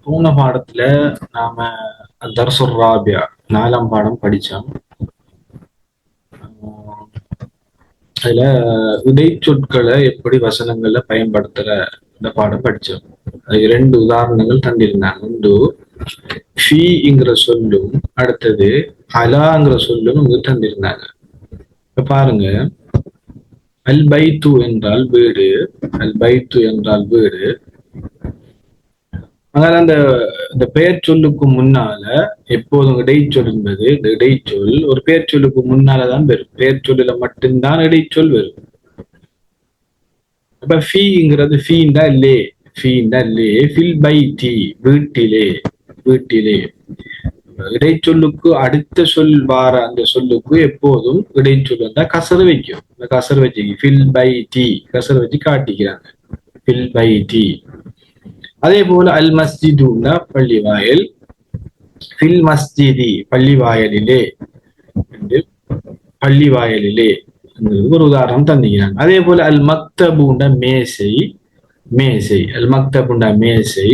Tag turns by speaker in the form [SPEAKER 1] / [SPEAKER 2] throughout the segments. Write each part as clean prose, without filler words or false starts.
[SPEAKER 1] போன பாடத்துல நாம தர்சுர் ராபியா 4ஆம் பாடம் படிச்சோம். அதுல இடைச்சொற்களை எப்படி வசனங்கள்ல பயன்படுத்துற இந்த பாடம் படிச்சோம். அது 2 உதாரணங்கள் தந்திருந்தாங்க. ஒன்று ஃபீங்கிற சொல்லும், அடுத்தது அலாங்கிற சொல்லும் இங்கு தந்திருந்தாங்க. இப்ப பாருங்க, அல் பைத்து என்றால் வீடு, அல் பைத்து என்றால் வீடு. அதனால அந்த பெயர் சொல்லுக்கு முன்னால எப்போதும் இடைச்சொல் என்பது, இந்த இடைச்சொல் ஒரு பெயர் சொல்லுக்கு முன்னாலதான் வரும். பெயர் சொல்லுல மட்டும்தான் இடைச்சொல் வரும். அப்ப ஃபீங்கிறது ஃபீண்டா லே, ஃபீண்டா லே, ஃபில் பைத்தி வீட்டிலே, வீட்டிலே. இடைச்சொல்லுக்கு அடுத்த சொல் வார அந்த சொல்லுக்கு எப்போதும் இடைச்சொல் வந்தா கசர் வைக்கும். இந்த கசர் வச்சு ஃபில் பைத்தி கசர் வச்சு காட்டிக்கிறாங்க, ஃபில் பைத்தி. அதே போல அல் மஸ்ஜிதுன்னா பள்ளி வாயல், ஃபில் மஸ்ஜிதி பள்ளி வாயலிலே, பள்ளி வாயலிலே ஒரு உதாரணம் தந்திக்கிறாங்க. அதே போல அல் மக்தபுண்ட மேசை, மேசை, அல் மக்தபுண்ட மேசை,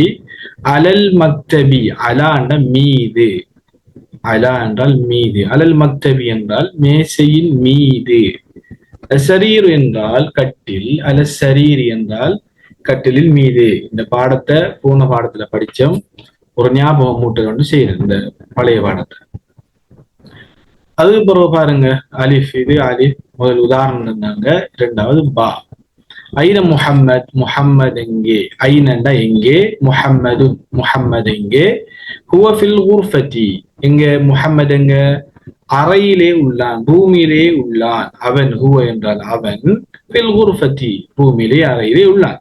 [SPEAKER 1] அலல் மக்தபி அலாண்ட மீது, அலா என்றால் மீது, அலல் மக்தபி என்றால் மேசையின் மீது, சரீர் என்றால் கட்டில், அல சரீர் என்றால் கட்டிலில் மீது. இந்த பாடத்தை போன பாடத்துல படிச்சோம். ஒரு ஞாபகம் மூட்டல் ஒன்று செய்யணும் இந்த பழைய பாடத்தை. அதுக்கு பிறகு பாருங்க, அலிஃப், இது அலிஃப் முதல் உதாரணம் இருந்தாங்க. இரண்டாவது பா. ஐன முஹம்மத், முஹம்மத் எங்கே, ஐனண்டா எங்கே, முஹம்மது முஹம்மது எங்கே, ஹுவ ஃபில் குர்ஃபதி எங்க, முஹம்மது எங்க அறையிலே உள்ளான், பூமியிலே உள்ளான். அவன், ஹுவ என்றால் அவன், ஃபில் குர்ஃபதி பூமியிலே அறையிலே உள்ளான்.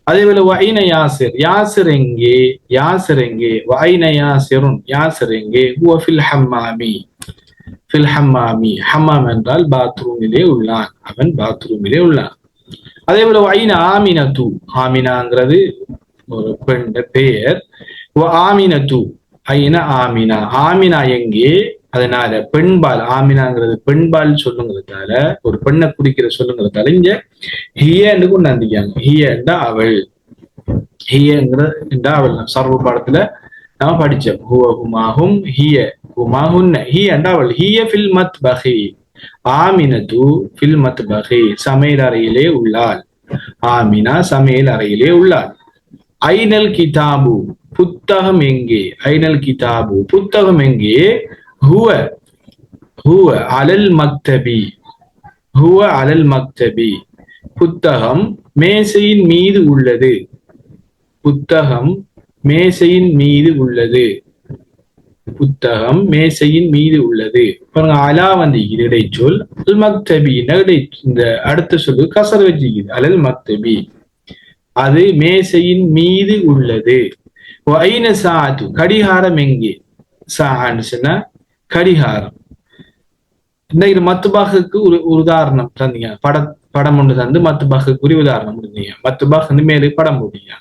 [SPEAKER 1] அதே போல வைன யாசிர், யாசிர் எங்கே, யாசிர் எங்கே, வைன யாசிருன் யாசிர் எங்கே, ஹுவ ஃபில் ஹம்மாமி, ஃபில் ஹம்மாமி ஹம்மாம் என்றால் பாத்ரூமிலே உள்ளான், அவன் பாத்ரூமிலே உள்ளான். அதே போல வைன ஆமினது, ஆமினாங்கிறது ஒரு பெண் பெயர். ஆமினது ஐன ஆமினா, ஆமினா எங்கே, அதனால பெண்பால், ஆமினாங்கிறது பெண்பால் சொல்லுங்கிறதால, ஒரு பெண்ணை குறிக்கிற சொல்லுங்கிறதால இங்க ஹியன்னு கொண்டாந்திக்காங்க. ஹியண்டா அவள், ஹியங்கிற அவள் சர்வ பாடத்துல நாம படிச்சோம். ஹுவ ஹுமாஹும் ஹிய ஹுமாஹுன்ன, ஹியண்டா அவள், ஹிய ஃபில் மத்பஹி, ஆமினது ஃபில் மத்பஹி சமையல் அறையிலே உள்ளாள், ஆமினா சமையல் அறையிலே உள்ளாள். ஐனல் கிதாபு புத்தகம் எங்கே, ஐனல் கிதாபு புத்தகம் எங்கே, ஹுவ ஹுவ அலல் மக்தபி, ஹுவ அலல் மக்தபி புத்தகம் மேசையின் மீது உள்ளது, புத்தகம் மேசையின் மீது உள்ளது, புத்தகம் மேசையின் மீது உள்ளது. பாருங்க, அலா வந்து இடைச்சொல், அல் மக்தபி இந்த அடுத்த சொல்லு கசர் வச்சுக்குது, அலல் மக்தபி அது மேசையின் மீது உள்ளது. ஐன சாத்து கடிகாரம் எங்கே, சான்னு சொன்னா கடிகாரம். இந்த மத்துபாகுக்கு ஒரு உதாரணம் தந்தீங்க, படம் ஒன்று தந்து மத்துபாகுக்கு ஒரு உதாரணம் இருந்தீங்க. மத்துபாக் வந்து மேலே படம் போட்டீங்க.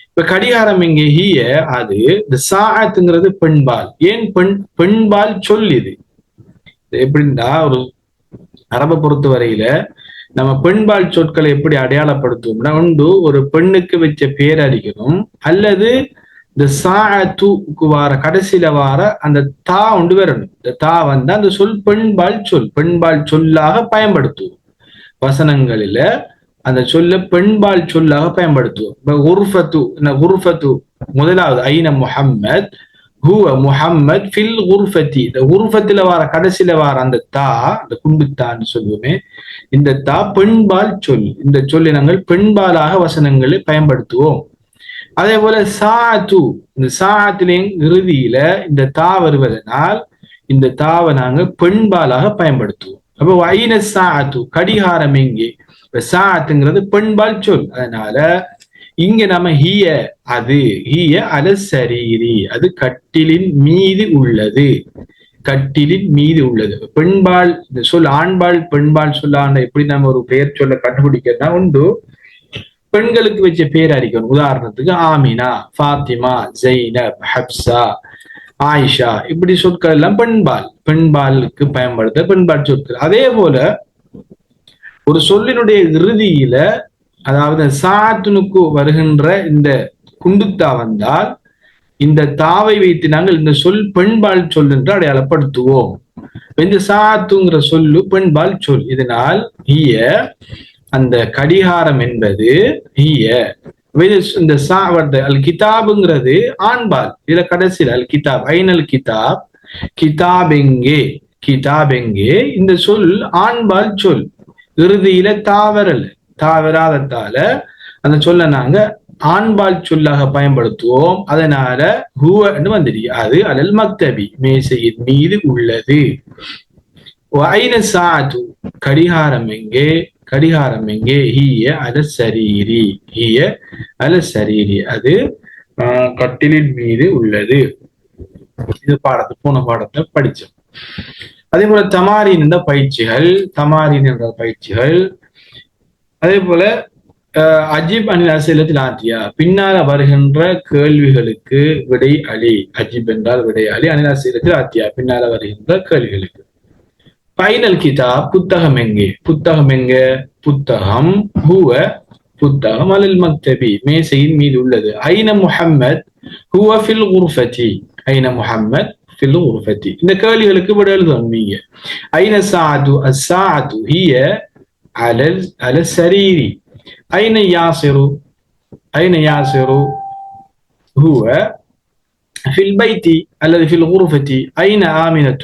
[SPEAKER 1] இப்ப கடிகாரம் எங்கே, ஹிய அது, இந்த சாத்துங்கிறது பெண்பால். ஏன் பெண்பால் சொல் இது எப்படின்னா, ஒரு அரபை பொறுத்த வரையில நம்ம பெண்பால் சொற்களை எப்படி அடையாளப்படுத்துவோம்னா, ஒன்று ஒரு பெண்ணுக்கு வச்ச பேர் அடிக்கணும், அல்லது இந்த சாத்துக்கு வார கடைசியில வார அந்த தா ஒன்று வரணும். இந்த தா வந்தா அந்த சொல் பெண்பால் சொல், பெண்பால் சொல்லாக பயன்படுத்துவோம். வசனங்களில அந்த சொல்ல பெண்பால் சொல்லாக பயன்படுத்துவோம். இப்ப குர்ஃபத்து, குர்ஃபத்து முதலாவது ஐன முஹம்மத், ஹுவ முஹம்மத் ஃபில் குர்ஃபத்தி, இந்த குர்ஃபத்துல வார கடைசியில வார அந்த தா, அந்த குண்டுத்தான்னு சொல்லுவோமே, இந்த தா பெண்பால் சொல். இந்த சொல்லை நாங்கள் பெண்பாலாக வசனங்களை பயன்படுத்துவோம். அதே போல சாத்து, இந்த சாத்திலேயும் இறுதியில இந்த தா வருவதனால் இந்த தாவை நாங்க பெண்பாலாக பயன்படுத்துவோம். அப்போ ஐன சாத்து கடிகாரம் எங்கே, சாத்துங்கிறது பெண்பால் சொல். அதனால இங்க நம்ம ஹிய அது, ஹிய அல சரீரி அது கட்டிலின் மீது உள்ளது, கட்டிலின் மீது உள்ளது. பெண்பால் இந்த சொல் ஆண்பால் பெண்பால் சொல்லாண்ட எப்படி நம்ம ஒரு பெயர் சொல்ல கண்டுபிடிக்கிறதா உண்டு, பெண்களுக்கு வச்ச பேர் அறிக்கணும். உதாரணத்துக்கு ஆமினா, ஃபாத்திமா, ஜெய்னப், ஹப்சா, ஆயிஷா, இப்படி சொற்கள் எல்லாம் பெண்பால், பெண்பாலுக்கு பயன்படுத்த பெண்பால் சொற்கள். அதே போல ஒரு சொல்லினுடைய இறுதியில, அதாவது சாத்துனுக்கு வருகின்ற இந்த குண்டுத்தா வந்தால் இந்த தாவை வைத்து நாங்கள் இந்த சொல் பெண்பால் சொல் என்று அடையாளப்படுத்துவோம். இந்த சாத்துங்கிற சொல்லு பெண்பால் சொல். இதனால் ஹிய அந்த கடிகாரம் என்பது ஹிய இந்த அல் கிதாபுங்கிறது ஆண்பால். இதுல கடைசியில் அல் கிதாப் ஐனல் கிதாப் கிதாபெங்கே கிதாபெங்கே இந்த சொல் ஆண்பால் சொல். இறுதியில தாவராதத்தால அந்த சொல்ல நாங்க ஆண்பால் சொல்லாக பயன்படுத்துவோம். அதனால ஹுவ வந்துடு அது அலல் மக்தபி மேசையின் மீது உள்ளது. ஐன சாது கடிகாரம் எங்கே கடிகாரம் எங்கே ஹிய அல சரீரி ஹிய அல சரீரி அது கட்டிலின் மீது உள்ளது. இது போன பாடத்தை படிச்சோம். அதே போல தமாரின் என்ற பயிற்சிகள் அதே போல அஜிப் அனில் அசிலத்தில் ஆத்தியா பின்னால வருகின்ற கேள்விகளுக்கு விடை அலி. அஜிப் என்றால் விடை அலி, அனில் அசிலத்தில் ஆத்தியா பின்னால வருகின்ற கேள்விகளுக்கு. பைனல் கிதாப் புத்தகம் எங்கே புத்தகம் ஹுவ புத்தகம் அலல் மக்தபி மேசையின் மீது உள்ளது. ஐன முஹம்மத் ஹுவ ஃபில் குர்ஃபதி ஐன முஹம்மத் ஃபில் குர்ஃபதி இந்த கேள்விகளுக்கு விட எழுதணும் நீங்க. ஐன சாது அஸ்ஸாஅத்து ஹிய அல சரீரி. أين ياسر هو في البيت الذي في الغرفة. أين آمنة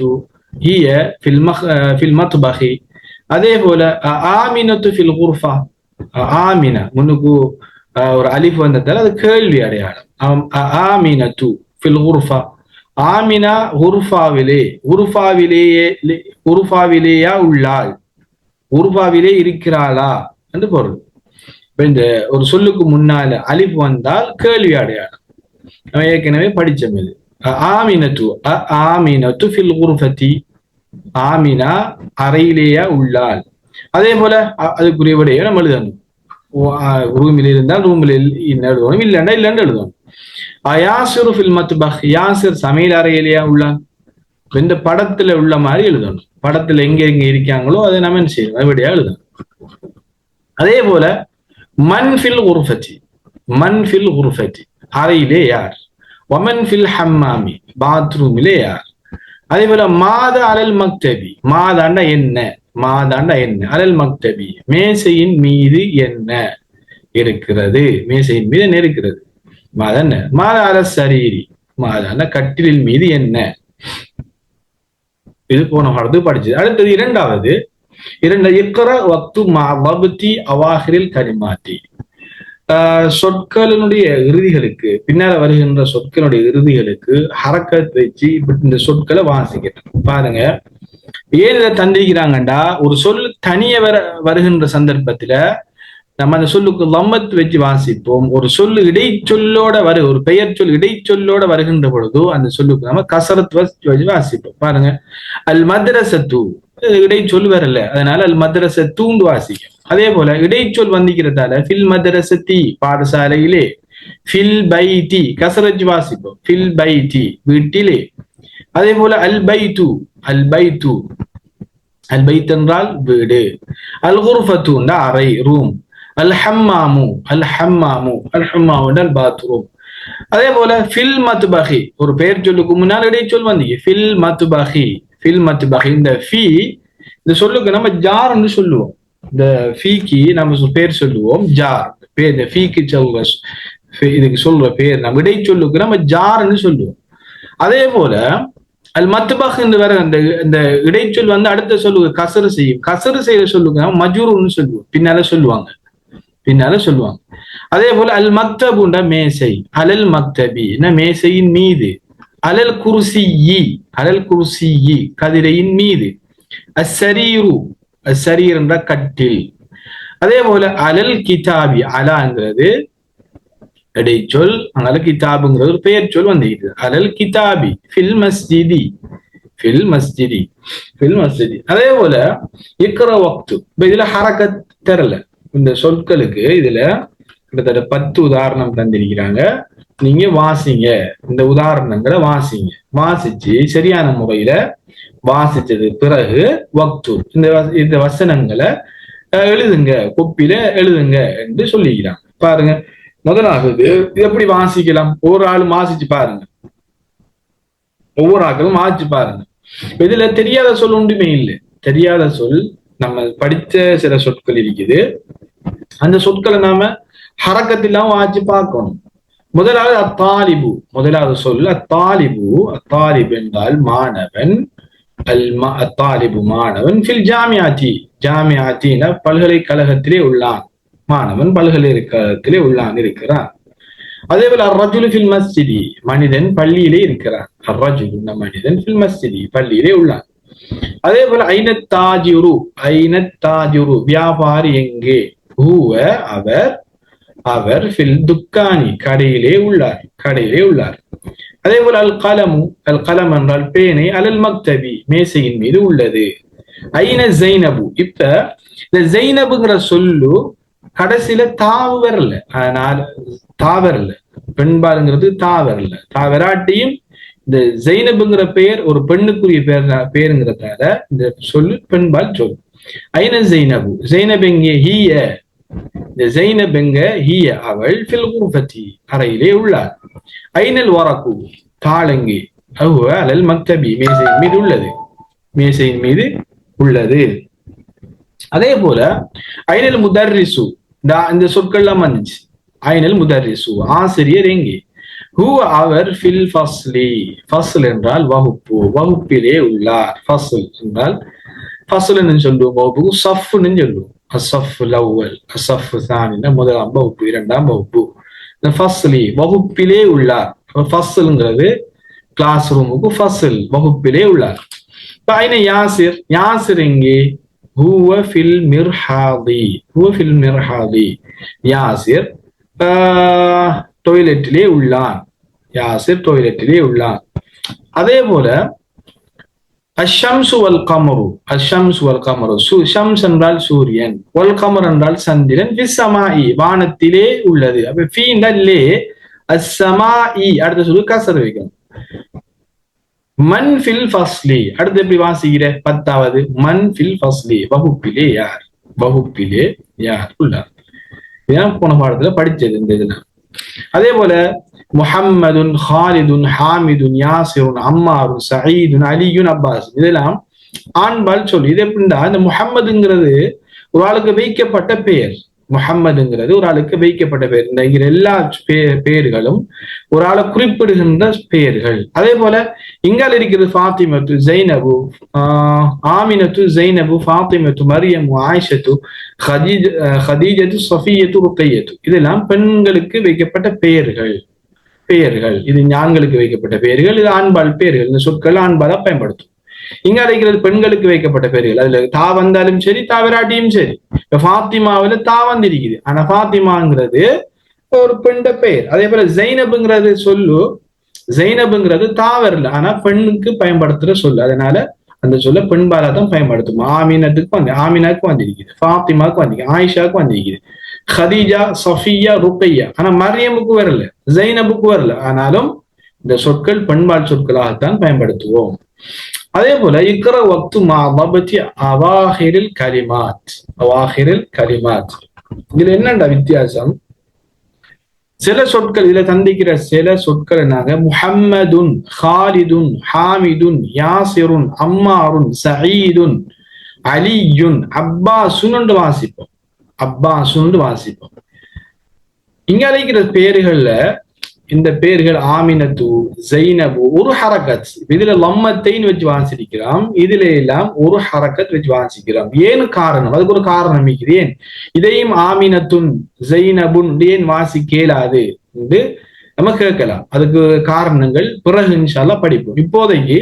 [SPEAKER 1] هي في المطبخ. அதே போல ஆமினத்து ஃபில் குர்ஃபா ஆமினா முன்னுக்கு ஒரு அலிஃப் வந்ததால அது கேள்வி அடையாளம். ஆமினத்து ஃபில் குர்ஃபா ஆமினா குர்ஃபாவிலேயா உள்ளாள் குர்ஃபாவிலே இருக்கிறாளா என்று பொருள். இந்த ஒரு சொல்லுக்கு முன்னால அலிஃப் வந்தால் கேள்வி அடையாளம். நம்ம ஏற்கனவே படிச்சோம். இது ஆமினத்து ஃபில் குர்ஃபதி ஆமினா அறையிலேயா உள்ளாள். அதே போல அதுக்குரிய விடையை நம்ம எழுதணும். ரூமில் இருந்தால் ரூமில் எழுதணும், இல்லைன்னா எழுதணும். யாசிரு ஃபில் மத்பஹ் யாசிர் சமையல் அறையிலேயா உள்ளான். இந்த படத்துல உள்ள மாதிரி எழுதணும். படத்துல எங்க இருக்காங்களோ அதை நம்ம என்ன செய்யணும், விடையா எழுதணும். அதே போல மன் ஃபில் குர்ஃபதி அறையிலே யார். வமன் ஃபில் ஹம்மாமி பாத்ரூமிலே யார். அதே போல மாத அலல் மக்தபி மாதாண்டா என்ன அலல் மக்தபி மேசையின் மீது என்ன இருக்கிறது. மேசையின் மீது என்ன இருக்கிறது. மாத அல சரீரி மாதாண்ட கட்டிலின் மீது என்ன. இது போன பாடத்துக்கு படிச்சது. அடுத்தது இரண்டாவது இக்ரா வக்து மஅபதி அவாஹிரில் கலிமாத்தி. சொற்களினுடைய இறுதிகளுக்கு பின்னால வருகின்ற சொற்களுடைய இறுதிகளுக்கு ஹரக்கத் வச்சு இந்த சொற்களை வாசிக்கணும். பாருங்க ஏன் இதை தந்திருக்கிறாங்கண்டா, ஒரு சொல் தனிய வருகின்ற சந்தர்ப்பத்துல நம்ம அந்த சொல்லுக்கு லம்மத் வச்சு வாசிப்போம். ஒரு சொல்லு இடைச்சொல்லோட ஒரு பெயர் சொல் இடைச்சொல்லோட வருகின்ற பொழுது அந்த சொல்லுக்கு நம்ம கசரத் வச்சு வாசிப்போம். பாருங்க அல் மத்ரசத்து இடைச்சொல் வரல, அதனால அல் மத்ரசத்தூண்டு வாசிக்கும். அதே போல இடைச்சொல் வந்திக்கிறதால ஃபில் மத்ரசத்தி பாடசாலையிலே, ஃபில் பைத்தி கசரத் வாசிப்போம், ஃபில் பைத்தி வீட்டிலே. அதே போல அல் பைத்து என்றால் வீடு, அல் குர்ஃபத்து அறை ரூம், அல் ஹம்மாமு என்றால் பாத்ரூம். அதே போல ஃபில் மத்பஹி ஒரு பெயர் சொல்லுக்கு முன்னால் இடைச்சொல் வந்தீங்க, ஃபில் மத்பஹி இந்த ஃபீ இந்த சொல்லுக்கு நம்ம ஜார்ன்னு சொல்லுவோம். இந்த ஃபீக்கு நம்ம பேர் சொல்லுவோம் ஜார் பேர். இந்த ஃபீக்கு இதுக்கு சொல்ற பேர் நம்ம இடைச்சொல்லுக்கு நம்ம ஜார்ன்னு சொல்லுவோம். அதே போல அல் மத்பஹ் வேற அந்த இடைச்சொல் வந்து அடுத்த சொல்லுக்கு கசரு செய்யற சொல்லுக்கு நம்ம மஜ்ரூர்னு சொல்லுவோம், பின்னால சொல்லுவாங்க. அதே போல அல் மக்தபுண்ட மேசை, அலல் மக்தபி மேசையின் மீது, அலல் குர்சியி கதிரையின் மீது, அஸ்ஸரீர் என்ற கட்டில். அதே போல அலல் கிதாபி அலாங்கிறது இடைச்சொல், அங்கல கிதாபுங்கிறது ஒரு பெயர் சொல் வந்துகிறது. அலல் கிதாபி ஃபில் மஸ்ஜிதி. அதே போல இக்ரா வக்து இதுல ஹரக்கத் தெரல. இந்த சொற்களுக்கு இதுல கிட்டத்தட்ட 10 உதாரணம் தந்திருக்கிறாங்க. நீங்க வாசிங்க, இந்த உதாரணங்களை வாசிச்சு சரியான முறையில வாசிச்சது பிறகு வக்து இந்த வசனங்களை எழுதுங்க, கொப்பில எழுதுங்க என்று சொல்லிக்கிறாங்க. பாருங்க முதலாவது இது எப்படி வாசிக்கலாம், ஒவ்வொரு ஆளும் வாசிச்சு பாருங்க, ஒவ்வொரு ஆக்களும் வாசிச்சு பாருங்க. இதுல தெரியாத சொல் ஒன்றுமே இல்லை. தெரியாத சொல் நம்ம படித்த சில சொற்கள் இருக்குது, அந்த சொற்களை நாம ஹரக்கத்திலாம் வாசிச்சு பார்க்கணும். முதலாவது அத்தாலிபு, முதலாவது சொல் அத்தாலிபு. அத்தாலிபு என்றால் மாணவன். அத்தாலிபு மாணவன். ஃபில் ஜாமியாத்தி, ஜாமியாத்தின பல்கலைக்கழகத்திலே உள்ளான், மாணவன் பல்கலைக்கழகத்திலே உள்ளான் இருக்கிறான். அதே போல அர்ரஜுலு ஃபில் மஸ்ஜிதி, மனிதன் பள்ளியிலே இருக்கிறான். அர்ரஜுலு மனிதன் ஃபில் மஸ்ஜிதி பள்ளியிலே உள்ளான். அதே போல ஐனத்தாஜிரு, ஐனத்தாஜிரு வியாபாரி எங்கே, ஹுவ அவர், அவர் ஃபில் துக்கானி கடையிலே உள்ளார், கடையிலே உள்ளார். அதே போல அல் கலமு, அல் கலம் என்றால் பேனை, அலல் மக்தபி மேசையின் மீது உள்ளது. ஐன ஜைனபு, இப்ப இந்த ஜைனபுங்கிற சொல்லு கடைசியில தாவு வரல, அதனால தாவரல, பெண்பாலுங்கிறது தாவரல. தாவராட்டியும் இந்த ஜைனபுங்கிற பெயர் ஒரு பெண்ணுக்குரிய பேருங்கிறதால இந்த சொல்லு பெண்பால் சொல். ஐன ஜைனபு, ஜைனபெங்கே ஹிய, இந்த ஜைனபெங்க ஹிய அவள், ஃபில் குர்ஃபதி அறையிலே உள்ளார். ஐனல் வரகு தாளங்கி, ஹுவ அலல் மக்தபி மேசையின் மீது உள்ளது, மேசையின் மீது உள்ளது. அதே போல ஐனல் முதர்ரிசு, இந்த சொற்கள்லாம் வந்துச்சு. ஐனல் முதர்ரிசு ஆசிரியர் எங்கே, ஹுவ அவர், ஃபில் ஃபஸ்லி, ஃபஸ்ல் என்றால் வகுப்பு, வகுப்பிலே உள்ளார். ஃபஸ்ல் என்றால் ஃபஸ்ல்னு சொல்லுவோம், வகுப்பு சஃப்னு சொல்லுவோம். அசஃப் லவ்வல், அசஃப் சானின்னா முதலாம் வகுப்பு, இரண்டாம் வகுப்பு. இந்த ஃபஸ்லி வகுப்பிலே உள்ளார். ஃபஸ்ல்ங்கிறது கிளாஸ் ரூமுக்கு ஃபஸ்ல், வகுப்பிலே உள்ளார். ஐன யாசிர், யாசிர் எங்கே, ஹுவ ஃபில் மிர்ஹாதி, ஹுவ ஃபில் மிர்ஹாதி யாசிர் டொய்லெட்டிலே உள்ளான், யாசிர் டொய்லெட்டிலே உள்ளான். அதே போல அஷம்சு வல் கமரு, அஷம்சு வல் கமரு, ஷம்ஸ் என்றால் சூரியன், வல் கமர் என்றால் சந்திரன், ஃபிஸ்ஸமாஇ வானத்திலே உள்ளது. அப்ப ஃபீ என்றால் லே, அஸ்ஸமாஇ அடுத்த சொல்லு கசர் வைக்கணும். மன் ஃபில் ஃபஸ்லி, அடுத்து எப்படி வாசிக்கிற, பத்தாவது மன் ஃபில் ஃபஸ்லி வகுப்பிலே யார், வகுப்பிலே யார் உள்ளார். இதான் போன பாடத்துல படிச்சது இந்த இதுல. அதே போல முஹம்மதுன், ஹாலிதுன், ஹாமிதுன், யாசிருன், அம்மாருன், சயீதுன், அலியுன், அப்பாஸ், இதெல்லாம் ஆண்பால் சொல்லு. இது எப்படின்னா இந்த முஹம்மதுங்கிறது ஒரு ஆளுக்கு வைக்கப்பட்ட பெயர், முஹம்மதுங்கிறது ஒரு ஆளுக்கு வைக்கப்பட்ட பெயர். இந்த எல்லா பெயர்களும் ஒரு ஆளை குறிப்பிடுகின்ற பெயர்கள். அதே போல இங்கால இருக்கிறது ஃபாத்திமத்து, ஜைனபு, ஆமினத்து, ஜைனபு, ஃபாத்திமத்து, மரியமு, ஆயிஷத்து, ஹதீஜத்து, சஃபியத்து, ருக்கையத்து, இதெல்லாம் பெண்களுக்கு வைக்கப்பட்ட பெயர்கள், பெயர்கள். இது ஆண்களுக்கு வைக்கப்பட்ட பெயர்கள், இது ஆண்பால் பெயர்கள். இந்த சொற்கள் ஆண்பாலா பயன்படுத்தும். இங்க அழைக்கிறது பெண்களுக்கு வைக்கப்பட்ட பெயர்கள். அதுல தா வந்தாலும் சரி, தாவராட்டியும் சரி. இப்ப ஃபாத்திமாவில தா வந்திருக்குது, ஆனா ஃபாத்திமாங்கிறது ஒரு பெண்ட பெயர். அதே போல ஜைனபுங்கிறது சொல்லு, ஜைனபுங்கிறது தாவரல, ஆனா பெண்ணுக்கு பயன்படுத்துற சொல்லு, அதனால அந்த சொல்ல பெண்பாலா தான் பயன்படுத்தும். ஆமீனத்துக்கு வந்து, ஆமீனாக்கு வந்திருக்குது, ஃபாத்திமாக்கு வந்திருக்கு, ஆயிஷாக்கு வந்திருக்குது, ஹதீஜா, சஃபியா, ருக்கையா, ஆனா மரியமுக்கு வரல, ஜைனபுக்கு வரல. ஆனாலும் இந்த சொற்கள் பெண்பால் சொற்களாகத்தான் பயன்படுத்துவோம். அதே போல இக்ர வக்து மா வபதி அவாஹிரில் கலிமாத், அவாஹிரில் கலிமாத், இதுல என்னண்டா வித்தியாசம், சில சொற்கள் இதுல தந்திக்கிற சில சொற்கள் நாங்க முஹம்மதுன், ஹாலிதுன், ஹாமிதுன், யாசிருன், அம்மாருன், சயீதுன், அலியுன், அப்பாசுன்னு வாசிப்போம், அப்பாசுன்னு வாசிப்போம். இங்க அழைக்கிற பேர்கள்ல இந்த பேர்கள் ஆமினத்து, ஜைனபு ஒரு ஹரக்கத், இதுல லம்மத்தைன்னு வச்சு வாசிக்கிறோம், இதுல எல்லாம் ஒரு ஹரக்கத் வச்சு வாசிக்கிறோம். ஏன் காரணம், அதுக்கு ஒரு காரணம் இருக்குது. ஏன் இதையும் ஆமினத்துன், ஜைனபுன் ஏன் வாசிக்கலாது என்று நம்ம கேட்கலாம். அதுக்கு காரணங்கள் பிறகு இன்ஷா அல்லாஹ் படிப்போம். இப்போதைக்கு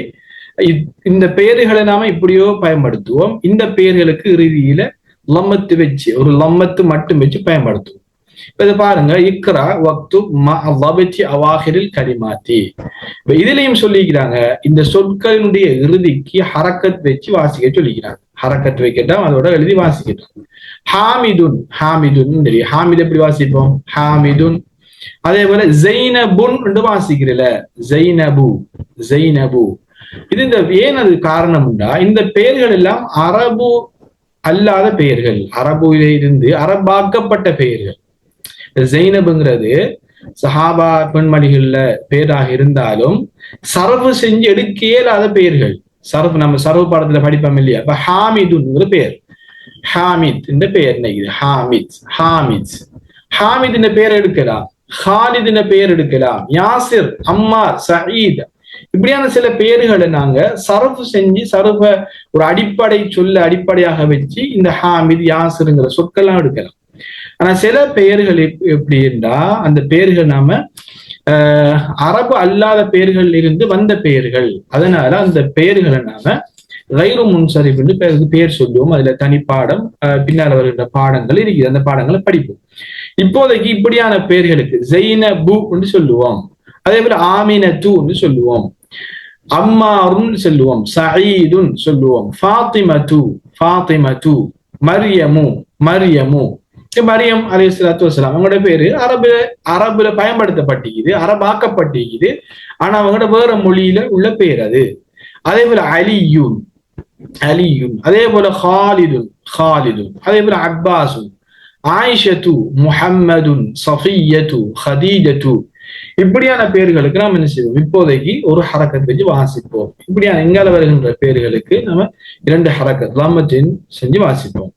[SPEAKER 1] இந்த பெயர்களை நாம இப்படியோ பயன்படுத்துவோம். இந்த பெயர்களுக்கு இறுதியில லம்மத்து வச்சு, ஒரு லம்மத்து மட்டும் வச்சு பயன்படுத்துவோம். இதை பாருங்க, இக்ரா வக்து மஅபதி அவாஹிரில் கலிமாத்தி, இதுலயும் சொல்லிக்கிறாங்க இந்த சொற்களினுடைய இறுதிக்கு ஹரக்கத் வச்சு வாசிக்க சொல்லிக்கிறாங்க. ஹரக்கத் வைக்கட்டும், அதோட எழுதி வாசிக்கட்டும். ஹாமிதுன், ஹாமிதுன் தெரியும், ஹாமித் எப்படி வாசிப்போம், ஹாமிதுன். அதே போல ஜைனபுன் என்று வாசிக்கிறல, ஜைனபு, ஜைனபு. இது இந்த ஏன் அது காரணம்டா, இந்த பெயர்கள் எல்லாம் அரபு அல்லாத பெயர்கள், அரபுல இருந்து அரபாக்கப்பட்ட பெயர்கள். ஜெய்னப்ங்கிறது சஹாபா பெண்மணிகள்ல பேராக இருந்தாலும் சர்வு செஞ்சு எடுக்க இயலாத பெயர்கள். சர்வு நம்ம சர்வு பாடத்துல படிப்போம் இல்லையா? இப்ப ஹாமிதுங்கிற பேர், ஹாமித் இந்த பெயர் நினைக்குது, ஹாமித் ஹாமித் ஹாமித் இந்த பெயர் எடுக்கலாம், ஹாலித் இந்த பெயர் எடுக்கலாம், யாசிர், அம்மார், சயீத், இப்படியான சில பெயர்களை நாங்க சர்வு செஞ்சு சர்வ ஒரு அடிப்படை சொல்ல அடிப்படையாக வச்சு இந்த ஹாமித் யாசிருங்கிற சொற்கள்லாம் எடுக்கலாம். ஆனா சில பெயர்கள் எப்படி என்றா அந்த பெயர்கள் நாம அரபு அல்லாத பெயர்கள் இருந்து வந்த பெயர்கள், அதனால அந்த பெயர்களை நாம கைரு முன்சரிப் என்று பெயர் சொல்லுவோம். அதுல தனிப்பாடம் பின்னால் வருகின்ற பாடங்கள் இருக்குது, அந்த பாடங்களை படிப்போம். இப்போதைக்கு இப்படியான பெயர்களுக்கு ஜெய்னபு என்று சொல்லுவோம், அதே போல ஆமினத்து சொல்லுவோம், அம்மாருன்னு சொல்லுவோம், சயீதுன் சொல்லுவோம், ஃபாத்திமத்து ஃபாத்திமத்து, மரியமு மரியமு. மரியம் அலைஹிஸ்ஸலாத்து வஸ்ஸலாம் அவங்களோட பேரு அரபுல பயன்படுத்தப்பட்டிருக்குது, அரபாக்கப்பட்டிருக்குது, ஆனா அவங்களோட வேற மொழியில உள்ள பேர் அது. அதே போல அலியுன் அலியுன், அதே போல ஹாலிதுன் ஹாலிதுன், அதே போல அப்பாசுன், ஆயிஷத்து, முஹம்மதுன், சஃபியத்து, ஹதீஜத்து, இப்படியான பேர்களுக்கு நாம் என்ன செய்வோம்? இப்போதைக்கு ஒரு ஹரக்கத் வச்சு வாசிப்போம். இப்படியான எங்கால வருகின்ற பேர்களுக்கு நம்ம 2 ஹரக்கத் லம்மத்தின் செஞ்சு வாசிப்போம்.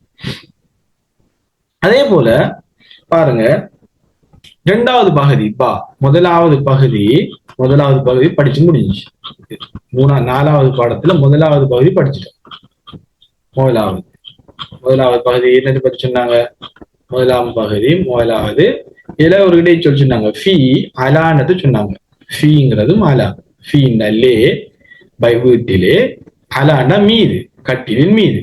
[SPEAKER 1] அதே போல பாருங்க, 2வது பகுதி முதலாவது பகுதி படிச்சு முடிஞ்சு. 4வது பாடத்துல 1வது பகுதி படிச்சுட்டோம். முதலாவது பகுதி என்னது பற்றி சொன்னாங்க? முதலாம் பகுதி முதலாவது இதுல ஒரு இடைச்சொல் சொன்னாங்க, ஃபீ அலானது சொன்னாங்க. ஃபீங்கிறதும் அலா, ஃபீனல்லே பை வீட்டிலே, அலானா மீது, கட்டிலின் மீது.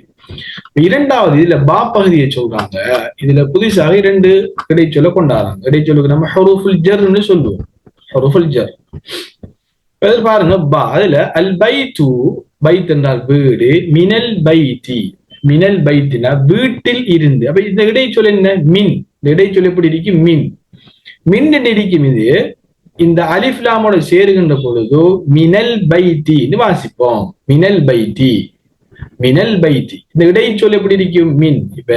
[SPEAKER 1] 2வது இதுல பா பகுதியை சொல்றாங்க. இதுல புதுசாக 2 இடைச்சொல்ல கொண்டாடுறாங்க. இடைச்சொல்லுக்கு நம்ம ஹுரூஃபுல் ஜர்ன்னு சொல்லுவோம், ஹுரூஃபுல் ஜர். பாருங்க பா, அதுல அல் பைத்து, பைத் என்றால் வீடு, மினல் பைத்தி, மினல் பைத்தினா வீட்டில் இருந்து. அப்ப இந்த இடைச்சொல் என்ன? மின். இந்த இடைச்சொல் எப்படி இருக்கும்? மின். மின் என்று இருக்கும். இது இந்த அலிஃப்லாமோட சேருகின்ற பொழுது மினல் பைத்தின்னு வாசிப்போம், மினல் பைத்தி மினல் பைத்தி. இந்த இடைச்சொல் எப்படி இருக்கும்? மின். இப்ப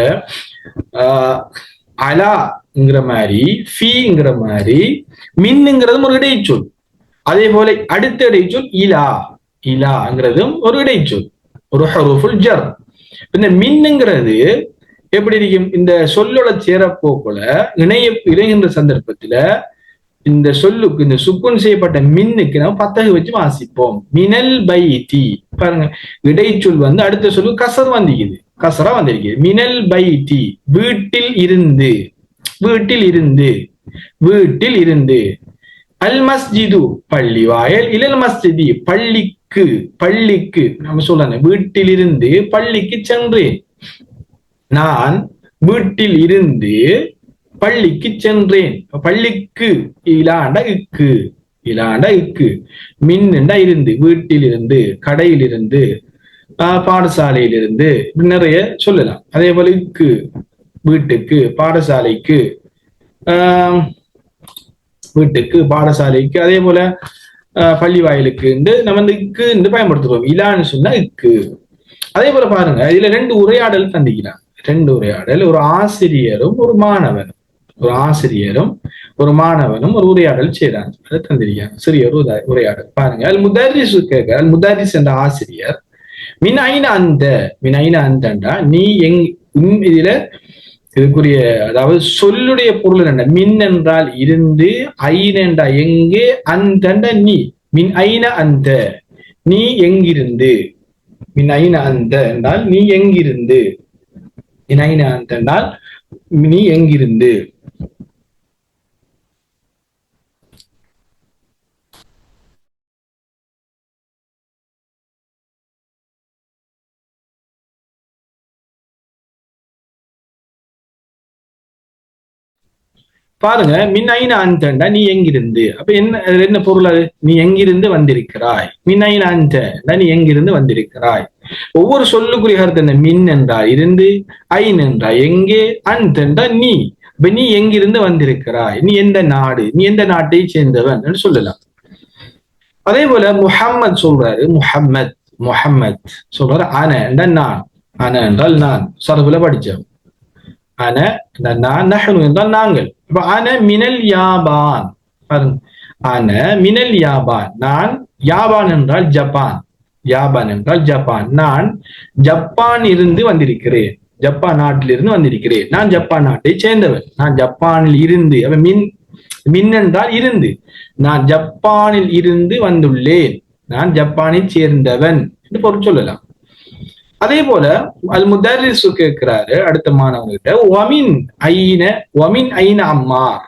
[SPEAKER 1] அலாங்கிற மாதிரி, ஃபீங்கிற மாதிரி, மின்னுங்கிறதும் ஒரு இடைச்சொல். அதே போல அடுத்த இடைச்சொல் இலா, இலாங்கிறதும் ஒரு இடைச்சொல், ஒரு ஹுரூஃபுல் ஜர். இந்த மின்னுங்கிறது எப்படி இருக்கும்? இந்த சொல்லோட சேரப்போக்குல இணைகின்ற சந்தர்ப்பத்துல இந்த சொல்லுக்கு, இந்த சுக்குன் செய்யப்பட்ட மின்னுக்கு நம்ம பத்தகு வச்சு வாசிப்போம், மினல் பைத்தி. பாருங்க, இடைச்சொல் அடுத்த சொல்லு கசர் வந்திக்குது, கசரா வந்திருக்குது. மினல் பைத்தி, வீட்டில் இருந்து, வீட்டில் இருந்து, வீட்டில் இருந்து. அல் மஸ்ஜிது, பள்ளி வாயல், இலல் மஸ்ஜிதி, பள்ளிக்கு, பள்ளிக்கு நம்ம சொல்லணும், வீட்டில் இருந்து பள்ளிக்கு சென்றேன். நான் வீட்டில் இருந்து பள்ளிக்கு சென்றேன். பள்ளிக்கு இலாண்ட இக்கு, இலாண்ட இக்கு. மின்னுண்டா இருந்து, வீட்டில் இருந்து, கடையில் இருந்து, பாடசாலையிலிருந்து, நிறைய சொல்லலாம். அதே போல இக்கு, வீட்டுக்கு, பாடசாலைக்கு, வீட்டுக்கு, பாடசாலைக்கு, அதே போல பள்ளி வாயிலுக்கு நம்ம இக்கு பயன்படுத்துவோம். இலான்னு சொன்னா இக்கு. அதே போல பாருங்க, இதுல 2 உரையாடல் தந்திக்கிறாங்க. 2 உரையாடல், ஒரு ஆசிரியரும் ஒரு மாணவனும், ஒரு ஆசிரியரும் ஒரு மாணவனும் ஒரு உரையாடல் செய்யறாங்க. அதை தந்திருக்காங்க, சிறிய ஒரு உரையாடல். பாருங்க, அல் முதரிஸ் கேட்க, அல் முதரிஸ் என்ற ஆசிரியர், மின் ஐன அந்த, மின் ஐன அந்தண்டா நீ இதுல இதுக்குரிய, அதாவது சொல்லுடைய பொருள் என்ன? மின் என்றால் இருந்து, ஐன் என்றா எங்கே, அந்த நீ. மின் ஐன அந்த, நீ எங்கிருந்து. மின் ஐன அந்த என்றால் நீ எங்கிருந்து, மின் ஐன அந்த என்றால் நீ எங்கிருந்து. பாருங்க, மின் ஐன அந்தண்டா நீ எங்கிருந்து. அப்ப என்ன பொருள்? அது நீ எங்கிருந்து வந்திருக்கிறாய். மின் ஐன அந்த நீ எங்கிருந்து வந்திருக்கிறாய். ஒவ்வொரு சொல்லுக்குரிய கருத்து என்ன? மின் என்றால் இருந்து, ஐன் என்றால் எங்கே, அந்த நீ. இப்ப நீ எங்கிருந்து வந்திருக்கிறாய், நீ எந்த நாடு, நீ எந்த நாட்டை சேர்ந்தவன் என்று சொல்லலாம். அதே போல முஹம்மத் சொல்றாரு, முஹம்மத், முஹம்மத் சொல்றாரு, அன என்றால் நான், அன என்றால் நான். சரபுல படிச்சோம். அன நான், நஹ்னு என்றால் நாங்கள். அப்ப அன மினல் யாபான், பாருங்க, அன மினல் யாபான், நான், யாபான் என்றால் ஜப்பான், யாபான் என்றால் ஜப்பான், நான் ஜப்பான் இருந்து வந்திருக்கிறேன், ஜப்பான் நாட்டிலிருந்து வந்திருக்கிறேன், நான் ஜப்பான் நாட்டை சேர்ந்தவன், நான் ஜப்பானில் இருந்து, அப்ப மின், மின் என்றால் இருந்து, நான் ஜப்பானில் இருந்து வந்துள்ளேன், நான் ஜப்பானை சேர்ந்தவன் என்று பொருள் சொல்லலாம். அதே போல அல் முதர்ரிசு கேட்கிறாரு அடுத்த மாணவர்கிட்ட, ஒமின் ஐன அம்மார்,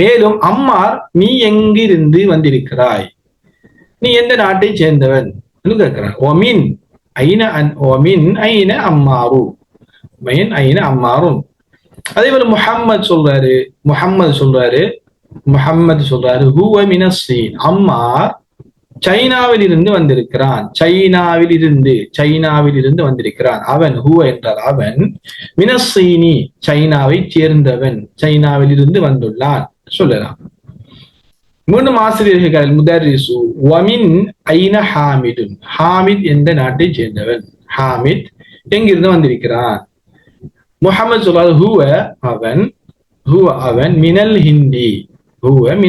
[SPEAKER 1] மேலும் அம்மார் நீ எங்கிருந்து வந்திருக்கிறாய், நீ எந்த நாட்டை சேர்ந்தவன் என்று கேட்கிறார். ஒமின் ஐன அம்மாரு, மைன் ஐன அம்மாரும். அதே போல முஹம்மது சொல்றாரு ஹுவ மினஸ்ஸீன், அம்மார் சைனாவில் இருந்து வந்திருக்கிறான், சைனாவில் இருந்து வந்திருக்கிறான், அவன், ஹுவ என்றால் அவன், மினஸ்ஸீனி சைனாவை சேர்ந்தவன், சைனாவில் இருந்து வந்துள்ளான் சொல்லலாம். மீண்டும் ஆசிரியர்கள் முதர்ரிசு வமின் ஐன ஹாமிதுன், ஹாமித் எந்த நாட்டை சேர்ந்தவன், ஹாமித் எங்கிருந்து வந்திருக்கிறான். முஹம்மது சொல்றாரு ஹுவ அவன் மினல் ஹிந்தி, அவன்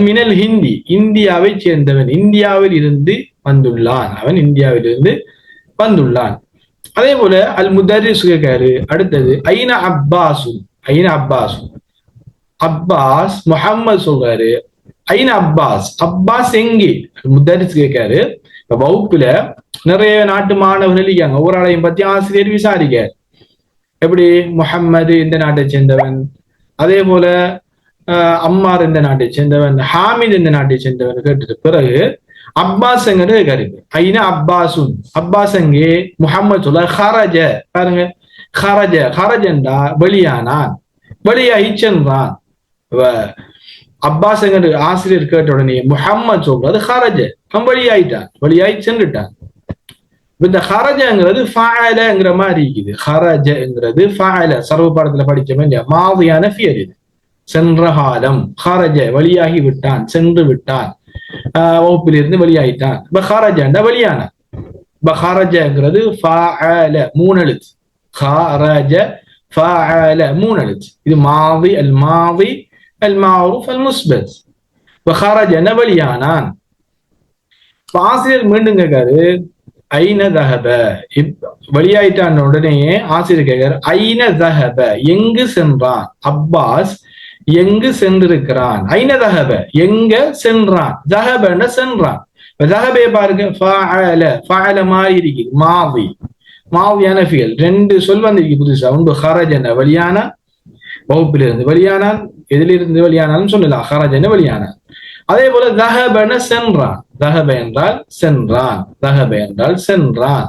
[SPEAKER 1] மினல் ஹிந்தி இந்தியாவை சேர்ந்தவன், இந்தியாவில் இருந்து வந்துள்ளான், அவன் இந்தியாவில் இருந்து வந்துள்ளான். அதே போல அல் முதர்ரிஸ் கேட்காரு அடுத்தது ஐன அப்பாசு, அப்பாஸ், முஹம்மது சொல்றாரு ஐன அப்பாஸ் எங்கே, முதர்ரிஸ் கேட்காரு. வகுப்புல நிறைய நாட்டு மாணவர்கள் இருக்காங்க, ஒவ்வொரு ஆளையும் பத்தி ஆசிரியர் விசாரிக்க, எப்படி முஹம்மது இந்த நாட்டை சேர்ந்தவன், அதே போல அம்மார் இந்த நாட்டை சேர்ந்தவன், ஹாமித் இந்த நாட்டை சேர்ந்தவன் கேட்டுட்டு பிறகு அப்பாஸ் கேட்காரு, ஐன அப்பாஸ் எங்கே, முஹம்மது சொல்ல ஹரஜ, பாருங்க, ஹரஜண்டா வெளியானான், வெளியாகி சென்றான். அப்பாஸ் ஆசிரியர் கேட்ட உடனே முஹம்மது சொல்றது ஹரஜ, அவன் வெளியாகி சென்றுட்டான். இந்த ஹரஜங்கிறது ஃபஅலங்கிற மாதிரி இருக்குது, ஹரஜங்கிறது ஃபஅல, சர்வ பாடத்துல படிச்சவன் இல்லையா, மாதியான ஃபியல், இது சென்ற காலம், ஹரஜ வெளியாகி விட்டான், சென்று விட்டான், வகுப்பிலிருந்து வெளியாயிட்டான். ஹரஜண்டா வெளியான, ஹரஜங்கிறது ஃபஅல மூணெழுத்து, ஹரஜ ஃபஅல மூணெழுத்து, இது மாதி, அல் மாதி அல் மஅரூஃப் அல் முஸ்பத். ஹரஜன்னா வெளியானான். ஆசிரியர் மீண்டும் கேட்காரு ஐன தஹப, வெளியாயிட்டான் உடனே ஆசிரியர் கேட்காரு ஐன தஹப எங்கு சென்றான், அப்பாஸ் எங்கு சென்றிருக்கிறான், ஐன தஹப எங்க சென்றான், தஹபன்னா சென்றான். தஹபே பாருங்க ஃபஅல மாதிரி இருக்குது, மாதியான ஃபியல், ரெண்டு சொல் வந்திருக்கு புதுசா, ஒன்று ஹரஜன வெளியான, வகுப்பிலிருந்து வெளியானான், எதிலிருந்து வெளியானாலும் சொல்லலாம், ஹரஜன வெளியானான். அதே போல தஹபன சென்றான், தஹப என்றால் சென்றான்.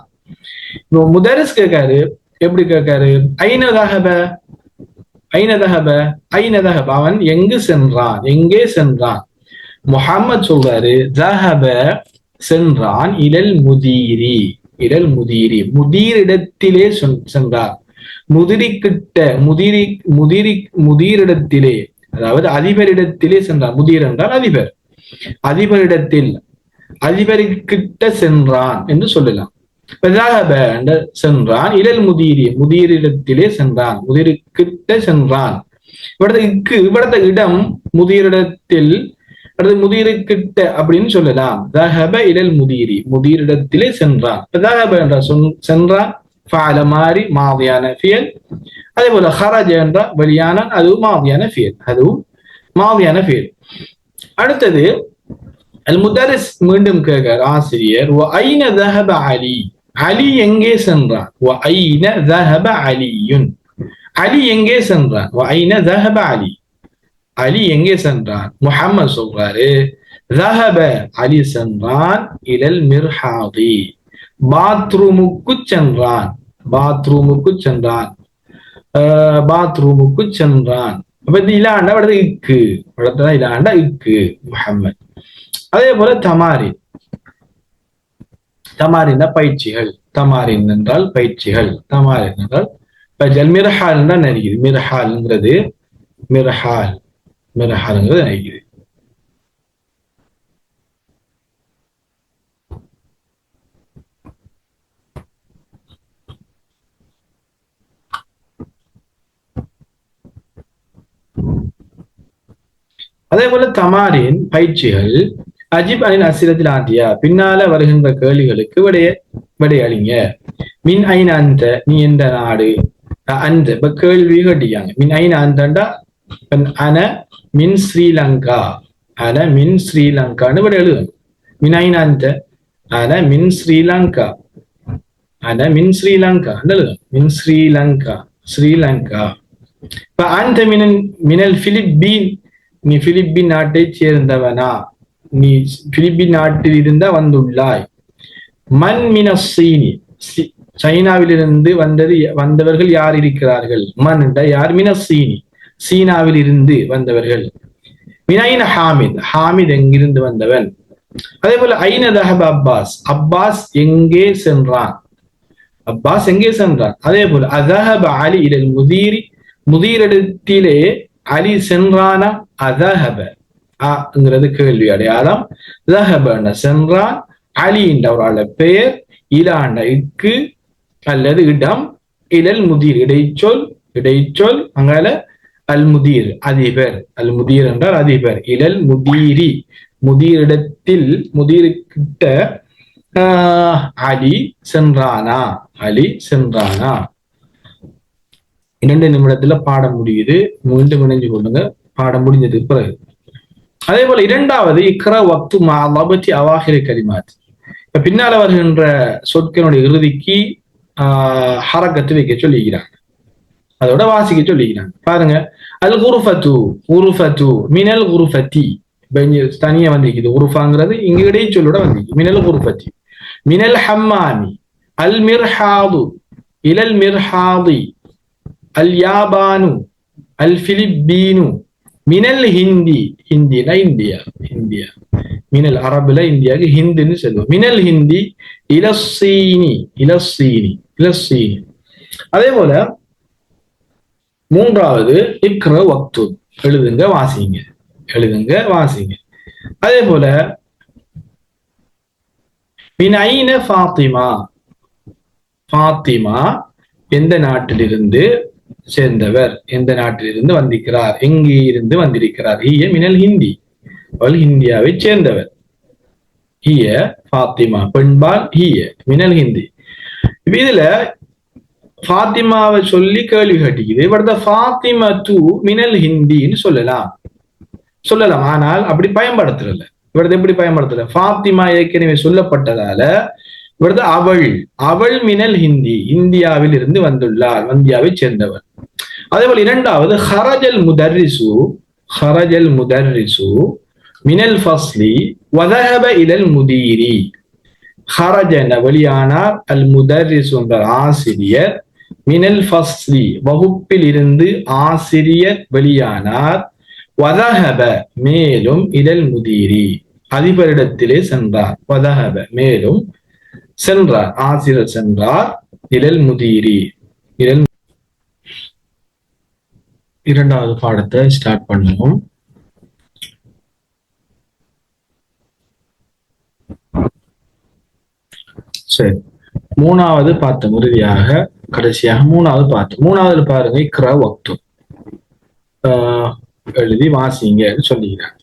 [SPEAKER 1] முதர்ரிஸ் கேட்காரு, எப்படி கேட்காரு, ஐன தஹப, அவன் எங்கு சென்றான், எங்கே சென்றான். முஹம்மது சொல்றாரு தஹப சென்றான், இலல் முதீரி முதீரிடத்திலே சென்றார், முதீரிடத்திலே, அதாவது அதிபரிடத்திலே சென்றான், முதீர் என்றால் அதிபர், அதிபர்கிட்ட சென்றான் என்று சொல்லலாம். சென்றான், இலல் முதீரிடத்திலே சென்றான், முதீர்கிட்ட சென்றான். இவ்விடத்த இடம் முதீரிடத்தில், அடுத்து முதீருக்கிட்ட அப்படின்னு சொல்லலாம். தஹப இலல் முதீரிடத்திலே சென்றான். தஹப என்ற சென்றான் ஃபஅல மாறி மாதியான ஃபியல். அதே போல ஹரஜ என்ற வெளியான, அதுவும் மாதியான ஃபியல், அடுத்தது அல் முதர்ரிஸ் மீண்டும் கேட்கிறார் ஆசிரியர், ஐன தஹப அலி, அலி எங்கே சென்றான், ஐன தஹப அலியுன், அலி எங்கே சென்றான், ஐன தஹப அலி எங்கே சென்றான். முஹம்மது சொல்றாரு தஹப அலி சென்றான், இலல் மிர்ஹாதி பாத்ரூமுக்கு சென்றான், அப்ப இது இலாண்டா வடது இக்கு, இலாண்டா இக்கு முஹம்மது. அதே போல தமாரின் பயிற்சிகள், தமாரின் என்றால் பயிற்சிகள், தமாரின் என்றால் மிர்ஹால் தான் நினைக்குது, மிர்ஹால்ங்கிறது நினைக்குது. அதே போல தமாரின் பயிற்சிகள் அஜிப் அனில் அசிரத்தில் ஆண்டியா பின்னால வருகின்ற கேள்விகளுக்கு விடையளிங்க. மின் ஐன அந்த நீ எந்த நாடு அந்த இப்ப கேள்வி கேட்டியாங்க. மின் ஐன அந்தண்டா அன மின் ஸ்ரீலங்கா அன மின் ஸ்ரீலங்கான்னு விட எழுதுங்க. மின் ஐன அந்த அன மின் ஸ்ரீலங்கா அன மின் ஸ்ரீலங்கா எழுதுங்க. மின் ஸ்ரீலங்கா ஸ்ரீலங்கா. இப்ப அந்த மினல் பிலிப்பீன் நீ பிலிப்பின் நாட்டை சேர்ந்தவனா, நீ பிலிப்பின் நாட்டில் இருந்தா வந்துள்ளாய். மன் மினசீனி சைனாவிலிருந்து வந்தவர்கள் யார் இருக்கிறார்கள்? மன் யார்? மினசீனி சீனாவில் இருந்து வந்தவர்கள். மினைன ஹாமித் ஹாமித் எங்கிருந்து வந்தவன்? அதே போல ஐன தஹப் அப்பாஸ் அப்பாஸ் எங்கே சென்றான்? அப்பாஸ் எங்கே சென்றான்? அதே போல அதஹப அலி இலல் முதீரி முதீரிடத்திலே அலி சென்றானா? அதஹப ங்கிறது கேள்வி அடையாளம். தஹப சென்றான். அலி என்ற அவரால் பெயர், இலாண்ட இக்கு அல்லது இடம், இலல் முதீர் இடைச்சொல் அங்கால அல் முதீர் அதிபர். அல் முதீர் என்றால் அதிபர். இலல் முதீரி முதீரிடத்தில் முதீர்கிட்ட அலி சென்றானா? அலி சென்றானா? 2 நிமிடத்துல பாடம் முடியுது. மீண்டும் இணைஞ்சு கொள்ளுங்க பாடம் முடிஞ்சதுக்கு பிறகு. அதே போல இரண்டாவது இக்ரா வக்து மஅலபத்தி அவாஹிர் கலிமாத். இப்ப பின்னால வருகின்ற சொற்களுடைய இறுதிக்கு ஹரக்கத்து வைக்க சொல்லிக்கிறாங்க, அதோட வாசிக்க சொல்லிக்கிறாங்க. பாருங்க, அல் குருஃபத்து குருஃபத்து மினல் குருஃபத்தி தனியா வந்திருக்குது. குருஃபாங்கிறது இங்க இடைச்சொல்லோட வந்திருக்கு. மினல் குருஃபத்தி மினல் ஹம்மாமி அல் மிர்ஹாது இலல் மிர்ஹாதி அல் யாபானு அல் பிலிப்பீனு மினல் ஹிந்தி ஹிந்தினா இந்தியா இந்தியா மினல் அரபுல இந்தியாவுக்கு ஹிந்துன்னு சொல்லுவோம். மினல் ஹிந்தி இலசீனி இலசீனி இலசீனி. அதே போல மூன்றாவது இக்ர வக்து எழுதுங்க வாசிங்க எழுதுங்க வாசிங்க. அதே போல மின் ஐன ஃபாத்திமா ஃபாத்திமா எந்த நாட்டிலிருந்து சேர்ந்தவர், எந்த நாட்டிலிருந்து வந்திருக்கிறார், எங்கே இருந்து வந்திருக்கிறார்? ஹிய மினல் ஹிந்தி அவள் இந்தியாவை சேர்ந்தவர். ஹிய ஃபாத்திமா பெண்பால் ஹிய மினல் ஹிந்தி. இதுல ஃபாத்திமாவை சொல்லி கேள்வி கேட்டிக்குது. இவரது ஃபாத்திமா தூ மினல் ஹிந்தின்னு சொல்லலாம். ஆனால் அப்படி பயன்படுத்துறல. இவரது எப்படி பயன்படுத்தல? ஃபாத்திமா ஏற்கனவே சொல்லப்பட்டதால இவரது அவள் மினல் ஹிந்தி இந்தியாவில் இருந்து வந்துள்ளார், இந்தியாவை சேர்ந்தவர். அதே போல இரண்டாவது ஹரஜல் முதர்ரிசு மினல் ஃபஸ்லி வதஹப இலல் முதீரி. ஹரஜன வெளியானார், அல் முதர்ரிசு என்ற ஆசிரியர், மினல் ஃபஸ்லி வகுப்பில் இருந்து ஆசிரியர் வெளியானார், வதஹப மேலும் இலல் முதீரி அதிபரிடத்திலே சென்றார். வதஹப மேலும் சென்றார், ஆசிரியர் சென்றார், இலல் முதீரி இலல். இரண்டாவது பாடத்தை ஸ்டார்ட் பண்ணுவோம். சரி, மூணாவது பார்த்தோம். இறுதியாக கடைசியாக மூணாவது பார்த்தோம். மூணாவது பாருங்க, இக்ரா வக்து எழுதி வாசிங்கன்னு சொல்லிக்கிறாங்க.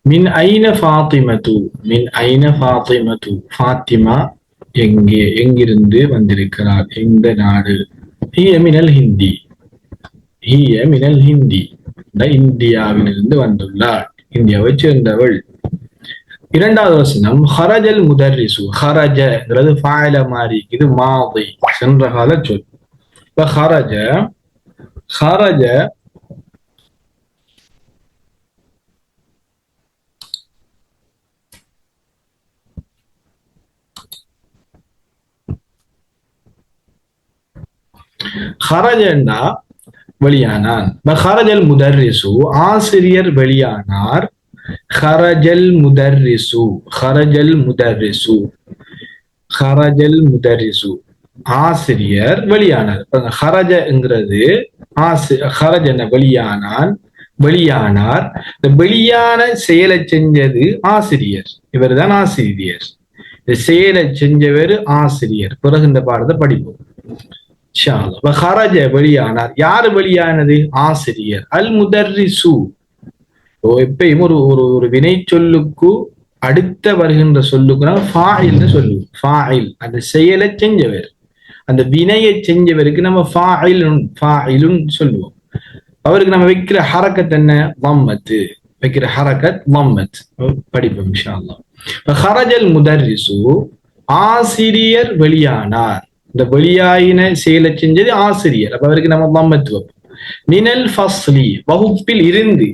[SPEAKER 1] மின் ஐன ஃபாத்திமது மின் ஐன ஃபாத்திமது ஃபாத்திமா எங்கிருந்து வந்திருக்கிறார், எந்த நாடு? ஹிய மினல் ஹிந்தி ஹிய மினல் ஹிந்தி இந்தியாவிலிருந்து வந்துள்ளார், இந்தியாவை சேர்ந்தவள். இரண்டாவது வசனம் ஹரஜல் முதர்ரிசு. ஹரஜங்கிறது ஃபாயில மாதிரி, இது மாதி சென்ற கால சொல். இப்ப ஹரஜ ஹரஜன்னா வெளியானான். ஹரஜல் முதர்ரிசு ஆசிரியர் வெளியானார். ஹரஜல் முதர்ரிசு ஆசிரியர் வெளியானார். ஹரஜங்கிறது ஹரஜன வெளியானார். இந்த வெளியான செயலை செஞ்சது ஆசிரியர், இவர் தான் ஆசிரியர். இந்த செயலை செஞ்சவர் ஆசிரியர். பிறகு இந்த பாடத்தை படிப்போம். ஹரஜ வெளியானார். யாரு வெளியானது? ஆசிரியர். அல் முதர்ரிசு எப்பயும் ஒரு ஒரு ஒரு வினை சொல்லுக்கு அடுத்த வருகின்ற சொல்லுக்கு நம்ம ஃபாயில்னு சொல்லுவோம். ஃபாயில் அந்த செயலை செஞ்சவர், அந்த வினையை செஞ்சவருக்கு நம்ம ஃபாயிலுன்னு சொல்லுவோம். அவருக்கு நம்ம வைக்கிற ஹரக்கத் என்ன? வம்மத்து. வைக்கிற ஹரக்கத் வம்மத். படிப்போம் இன்ஷா அல்லாஹ். ஹரஜல் முதர்ரிசு, ஆசிரியர் வெளியானார். இந்த வெளியாயின செயலை செஞ்சது ஆசிரியர். அப்ப அவருக்கு நம்ம வம்மத்து வைப்போம். மினல் ஃபஸ்லி, வகுப்பில் இருந்து.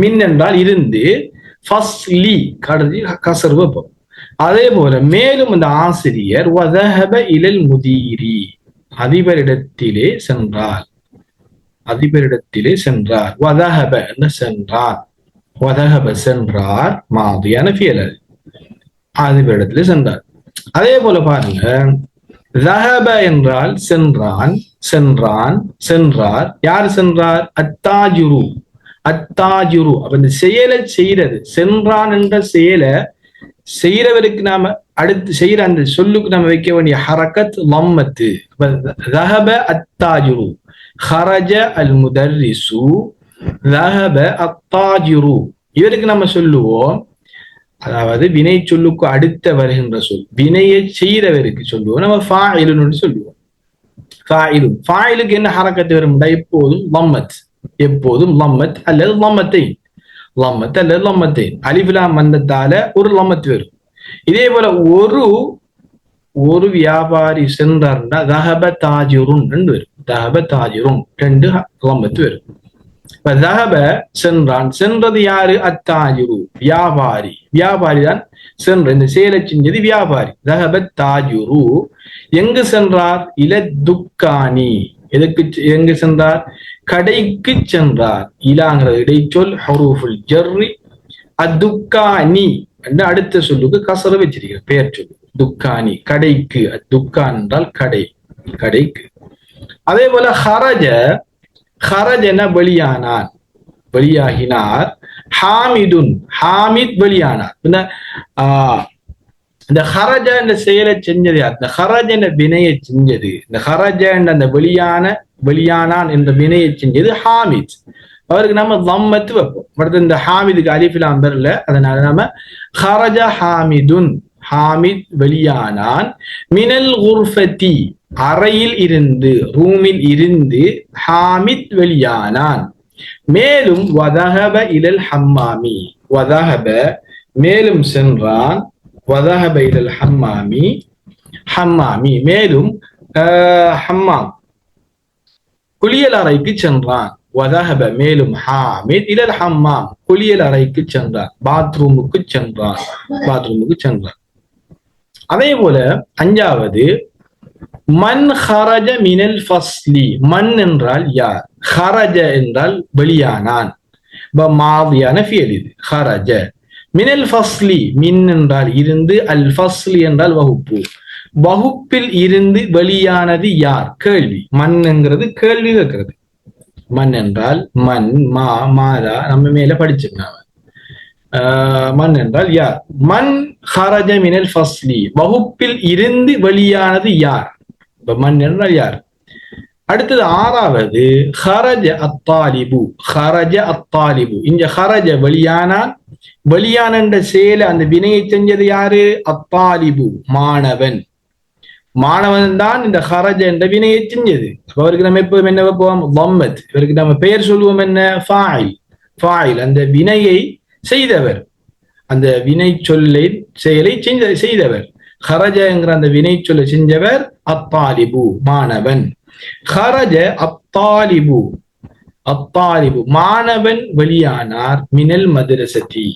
[SPEAKER 1] மின் என்றால் இருந்து, ஃபஸ்லி கடைசி கசர் வைப்போம். அதே போல மேலும் இந்த ஆசிரியர் வதஹப இலல் முதீரி, அதிபரிடத்திலே சென்றார். அதிபரிடத்திலே சென்றார். வதஹப என்ன? சென்றார். வதஹப சென்றார், மாதியான ஃபியல். அதிபரிடத்திலே சென்றார். அதே போல பாருங்க, ذهب என்றால் சென்றான், சென்றான், சென்றார். யார் சென்றார்? அத்தாஜுரு, அத்தாஜுரு. அப்ப இந்த செயலை செய்யறது, சென்றான் என்ற செயலை செய்யறவருக்கு நாம அடுத்து செய்யற அந்த சொல்லுக்கு நம்ம வைக்க வேண்டிய ஹரக்கத் லம்மத்து. ذهب அத்தாஜுரு, خرج المدرس, ذهب التاجر. இவருக்கு நம்ம சொல்லுவோம், அதாவது வினை சொல்லுக்கு அடுத்த வருகின்ற சொல், வினையை செய்யறவருக்கு சொல்லுவோம் நம்ம ஃபாயிலுன்னு சொல்லுவோம். ஃபாயிலுன், ஃபாயிலுக்கு என்ன ஹரக்கத்து வரும்டா? எப்போதும் லம்மத், எப்போதும் லம்மத் அல்லது லம்மத்தை, லம்மத் அல்லது லம்மத்தை. அலிஃப்லாம் வந்ததால ஒரு லம்மத் வரும். இதே போல ஒரு வியாபாரி சென்றார்னா தஹப தாஜிருன் ரெண்டு வரும். தஹப தாஜிருன் ரெண்டு லம்மத் வரும். இப்ப தஹப சென்றான், சென்றது யாரு? அத்தாஜிரு, வியாபாரி. வியாபாரி தான் சென்ற, இந்த செயலை செஞ்சது வியாபாரி. தஹப தாஜிரு. எங்கு சென்றார்? இல துக்கானி, எதுக்கு எங்கு சென்றார்? கடைக்கு சென்றார். இலாங்கிற இடைச்சொல் ஹுரூஃபுல் ஜர்ரி. அத்துக்கானி என்று அடுத்த சொல்லுக்கு கசர வச்சிருக்கிற பெயர் சொல்லு. துக்கானி கடைக்கு, துக்கான் என்றால் கடை, கடைக்கு. அதே போல ஹரஜ, ஹரஜன வெளியானார், வெளியாகினார். ஹாமிதுன், ஹாமித் வெளியானார். இந்த ஹரஜ என்ற செயலை செஞ்சது யார்? இந்த ஹரஜ என்ற வினையை செஞ்சது, இந்த ஹரஜ என்ற அந்த வெளியானான் என்ற வினையை செஞ்சது ஹாமித். அவருக்கு நம்ம தம்மத்து வைப்போம். அடுத்து இந்த ஹாமிதுக்கு அலிஃப்லாம் வரல, அதனால நம்ம ஹரஜ ஹாமிதுன், ஹாமித் வெளியானான். மினல் குர்ஃபதி, அறையில் இருந்து, ரூமில் இருந்து ஹாமித் வெளியானான். மேலும் வதஹப இலல் ஹம்மாமி, வதஹப மேலும் சென்றான். வதஹப இலல் ஹம்மாமி, ஹம்மாமி மேலும் ஹம்மாம் குளியல் அறைக்கு சென்றான். வதஹப மேலும் ஹாமித் இலல் ஹம்மாம், குளியல் அறைக்கு சென்றான், பாத்ரூமுக்கு சென்றான், பாத்ரூமுக்கு சென்றான். அதே போல அஞ்சாவது, மன் ஹரஜ மினல் ஃபஸ்லி. மன் என்றால் யார்? ஹரஜ என்றால் வெளியானான், மாதியான ஃபியல் இது. ஹரஜ மினல் ஃபஸ்லி, மின் என்றால் இருந்து, அல் ஃபஸ்லி என்றால் வகுப்பு, வகுப்பில் இருந்து வெளியானது யார்? கேள்வி. மண்ங்கிறது கேள்வி கேட்கிறது. மண் என்றால் மண், மா, மாதா நம்ம மேல படிச்சிருக்காங்க. மண் என்றால் யார்? மண் ஹரஜ மினல் ஃபஸ்லி, வகுப்பில் இருந்து வெளியானது யார்? மண் என்றால் யார்? அடுத்தது ஆறாவது, ஹரஜ அத்தாலிபு, ஹரஜ அத்தாலிபு. இங்க ஹரஜ வெளியானான், வெளியான என்ற செயலை அந்த வினையை செஞ்சது யாரு? அத்தாலிபு மாணவன். மாணவன் தான் இந்த ஹரஜ என்ற வினையை செஞ்சது. அவருக்கு நம்ம எப்போதும் என்ன வைப்போம்? வம்மத். இவருக்கு நம்ம பெயர் சொல்லுவோம் என்ன? ஃபாயில். ஃபாயில் அந்த வினையை செய்தவர், அந்த வினை சொல்லை செயலை செய்தவர். ஹரஜங்கிற அந்த வினை சொல்லை செஞ்சவர் அத்தாலிபு மாணவன். ஹரஜ அத்தாலிபு, அத்தாலிபு மாணவன் வெளியானார். மினல் மதரசதி,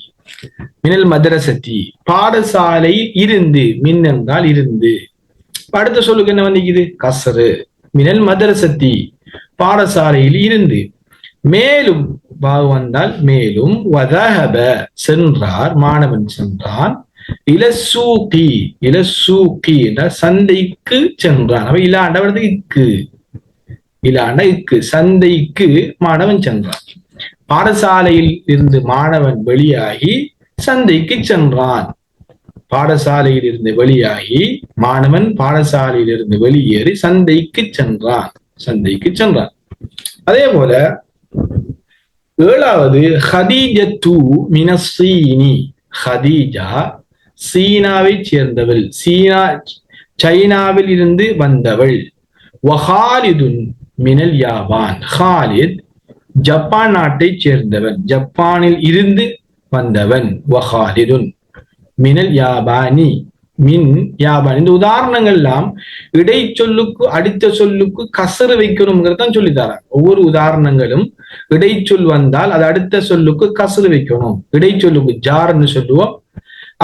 [SPEAKER 1] மினல் மதரசதி பாடசாலையில் இருந்து. மின் என்றால் இருந்து. அடுத்த சொல்லுக்கு என்ன வந்திக்குது? கசரு. மினல் மதரசதி பாடசாலையில் இருந்து. மேலும் வந்தால் மேலும், வதஹப சென்றார், மாணவன் சென்றான். இலசூகி, இலசூகி என்ற சந்தைக்கு சென்றான். அவ இலாண்ட இக்கு, இலாண்ட இக்கு, சந்தைக்கு மாணவன் சென்றான். பாடசாலையில் இருந்து மாணவன் வெளியாகி சந்தைக்கு சென்றான். பாடசாலையில் இருந்து வெளியாகி மாணவன் பாடசாலையில் இருந்து வெளியேறி சந்தைக்கு சென்றான், சந்தைக்கு சென்றான். அதே போல ஏழாவது ஹதீஜத்து மினஸ்ஸீனி, ஹதீஜா சீனாவை சேர்ந்தவள், சைனாவில் இருந்து வந்தவள். வஹாலிதுன் மினல் யாபான், ஹாலித் ஜப்பான் நாட்டை சேர்ந்தவன், ஜப்பானில் இருந்து வந்தவன். வஹாலிதுன் மினல் யாபானி, மின் யாபான். இந்த உதாரணங்கள் எல்லாம் இடைச்சொல்லுக்கு அடுத்த சொல்லுக்கு கசறு வைக்கணும்ங்கிறதான் சொல்லி தராங்க. ஒவ்வொரு உதாரணங்களும் இடைச்சொல் வந்தால் அது அடுத்த சொல்லுக்கு கசறு வைக்கணும். இடைச்சொல்லுக்கு ஜார்ன்னு சொல்லுவோம்,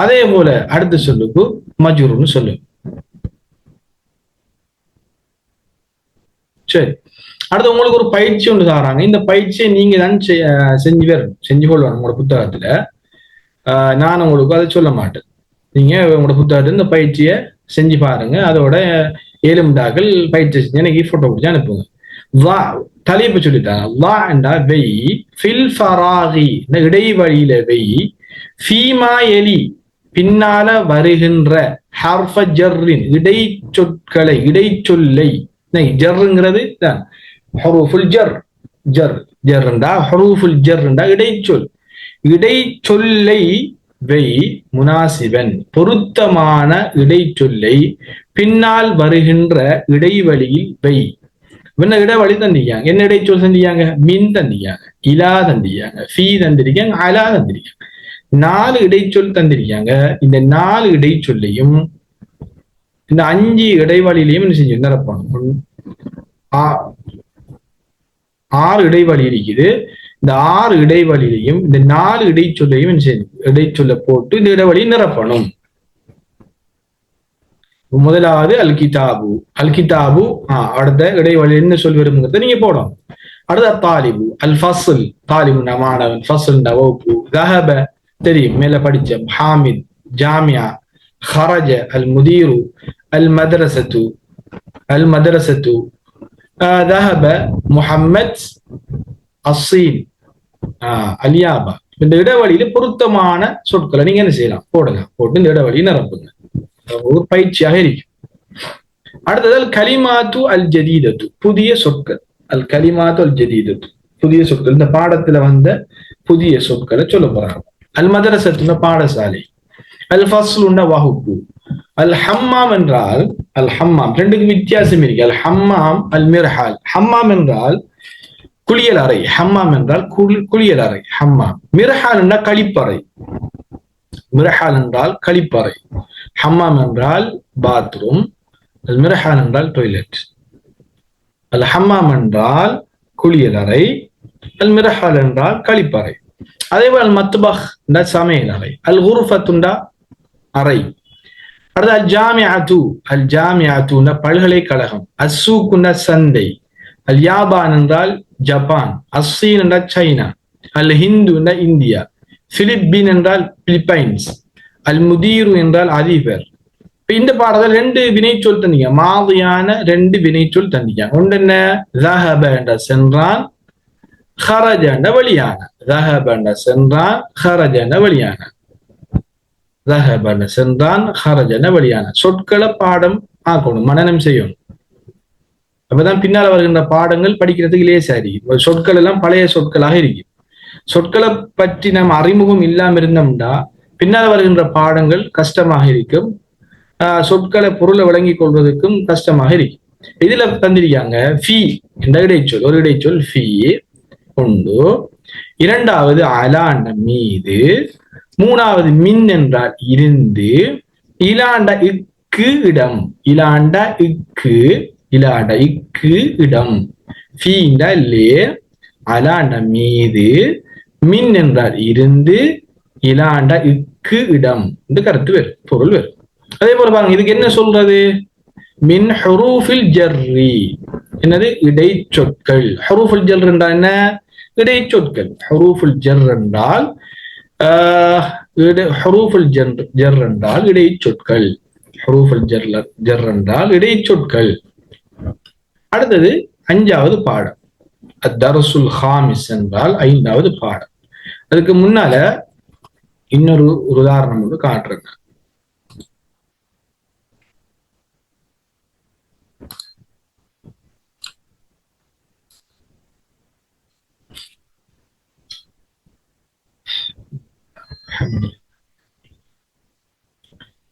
[SPEAKER 1] அதே போல அடுத்த சொல்லுக்கு மஜ்ரூர்னு சொல்லுவோம். சரி, அடுத்து உங்களுக்கு ஒரு பயிற்சி ஒன்று தாராங்க. இந்த பயிற்சியை நீங்க தான் செஞ்சு கொள்ளணும் உங்களோட புத்தகத்துல. நான் உங்களுக்கு அதை சொல்ல மாட்டேன். நீங்க உங்களோட புத்தகத்துல இந்த பயிற்சியை செஞ்சு பாருங்க. அதோட ஏழும்டாக்கள் பயிற்சி செஞ்சு எனக்கு போட்டோ பிடிச்சி அனுப்புங்க. வா தலைப்பு சொல்லிட்டாங்க. வா என்றா வெய், ஃபில் ஃபராகி இந்த இடைவெளியில வெய், ஃபீமா எலி பின்னால வருகின்ற, ஹர்ஃப ஜர்ரின் இடைச்சொற்களை, இடைச்சொல்லை. ஜர்ங்கிறது ஹுரூஃபுல் ஜர், ஜர் ஜர்ண்டா ஹுரூஃபுல் ஜர்ண்டா இடைச்சொல். இடைச்சொல்லை வெய் முனாசிபன் பொருத்தமான இடைச்சொல்லை பின்னால் வருகின்ற இடைவெளியில் வெய். என்ன இடைவெளி தந்திருக்காங்க? என்ன இடைச்சொல் தந்திருக்காங்க? மின் தந்திருக்காங்க, இலா தந்திருக்காங்க, ஃபீ தந்திருக்காங்க, அலா தந்திருக்காங்க. 4 இடைச்சொல் தந்திருக்காங்க. இந்த 4 இடைச்சொல்லையும் இந்த 5 இடைவெளியிலையும் என்ன செஞ்சு நிரப்பணும். 6 இடைவெளி இருக்குது. இந்த 6 இடைவெளியிலையும் இந்த 4 இடைச்சொல்லையும் என்ன செய்யணும், இடைச்சொல்ல போட்டு இந்த இடைவெளியை நிரப்பணும். முதலாவது அல் கிதாபு, அல் கிதாபு. அடுத்த இடைவெளி என்ன சொல் வருங்கிறத நீங்க போடணும். அடுத்த தாலிபு, அல் ஃபஸ்ல், தாலிபு மாணவன், ஃபஸ்ல் வகுப்பு. தஹப தெரியும், மேல படிச்ச. ஹாமித் ஜாமியா. ஹரஜ அல் முதீரு, அல் மதரசத்து, அல் மதரசத்து. தஹப முஹம்மத் அஸ்ஸீன், அலியாபா. இந்த இடைவெளியில பொருத்தமான சொற்களை நீங்க என்ன செய்யலாம், போடலாம். போட்டு இந்த இடைவெளியை நிரப்புங்க. ஒரு பயிற்சியாக இருக்கும். அடுத்தது அல் கலிமாத்து அல் ஜதீதத்து, புதிய சொற்கள். அல் கலிமாத்து அல் ஜதீதத்து, புதிய சொற்கள். இந்த பாடத்துல வந்த புதிய சொற்களை சொல்ல போறாங்க. அல் மதரசத்து பாடசாலை. அல் ஃபஸ்லுன்னா வகுப்பு. அல் ஹம்மாம் என்றால், அல் ஹம்மாம் ரெண்டுக்கு வித்தியாசம் இருக்கு. அல் ஹம்மாம் அல் மிர்ஹால். ஹம்மாம் என்றால் குளியல் அறை, ஹம்மாம் என்றால் குளியல் அறை, ஹம்மாம். மிர்ஹால் என்றால் கழிப்பறை, மிர்ஹால் என்றால் கழிப்பறை. ஹம்மாம் என்றால் பாத்ரூம், அல் மிர்ஹால் என்றால் டாய்லெட். அல் ஹம்மாம் என்றால் குளியலறை, அல் மிர்ஹால் என்றால் கழிப்பறை. அதேபோல் அல் மத்பஹ் என்றால் சமையல் அறை, அல் குர்ஃபத்துண்டா அறை. அடுத்து அல் ஜாமிஅத்து, அல் ஜாமிஅத்து பல்கலைக்கழகம். அஸ்ஸூக்குண்டா சந்தை. அல் யாபான் என்றால் ஜப்பான். அஸ்ஸீன் என்றால் சைனா. அல் ஹிந்து என்றால் இந்தியா. பிலிப்பீன் என்றால் பிலிப்பைன்ஸ். அல் முதீரு என்றால் அதிபர். இந்த பாடத்தில் 2 வினைச்சொல் தந்தீங்க, மாதியான 2 வினைச்சொல் தந்தீங்க. ஒன்று என்ன? ذهب என்ற சென்றான், خرج என்ற வெளியான. ذهب என்ற சென்றான், خرج என்ற வெளியான. ذهب என்ற சென்றான், خرج என்ற வெளியான. சொற்களை பாடம் ஆக்கணும், மனனம் செய்யணும். அப்பதான் பின்னால வருகின்ற பாடங்கள் படிக்கிறதுக்கு லேசா இருக்கு. சொற்கள் எல்லாம் பழைய சொற்களாக இருக்கு. சொற்களை பற்றி நம்ம அறிமுகம் இல்லாம இருந்தோம்னா பின்னால் வருகின்ற பாடங்கள் கஷ்டமாக இருக்கும். சொற்களை பொருளை விளங்கிக் கொள்வதற்கும் கஷ்டமாக இருக்கு. இதுல தந்திருக்காங்க ஃபீ என்ற இடைச்சொல். ஒரு இடைச்சொல் ஃபீ உண்டு. இரண்டாவது அலாண்ட மீது. மூணாவது மின் என்றால் இருந்து. இலாண்ட இக்கு இடம். இலாண்ட இக்கு, இலாண்ட இக்கு இடம். ஃபீண்ட லே, அலாண்ட மீது, மின் என்றால் இருந்து, இலாண்ட இக்கு இடம் என்று கருத்து வரும், பொருள் வரும். அதே போல பாருங்க, இதுக்கு என்ன சொல்றது? மின் ஹுரூஃபில் ஜர்ரி, என்னது? இடைச்சொற்கள். ஹுரூஃபுல் ஜர் என்றால் என்ன? இடைச்சொற்கள். ஹுரூஃபுல் ஜர் என்றால் ஹுரூஃபுல் ஜர் என்றால் இடைச்சொற்கள். ஹுரூஃபுல் ஜர் என்றால் இடைச்சொற்கள். அடுத்தது 5வது பாடம். அத்தரசுல் ஹாமிஸ் என்றால் 5வது பாடம். அதுக்கு முன்னால இன்னொரு உதாரணம் வந்து காட்டுறேங்க.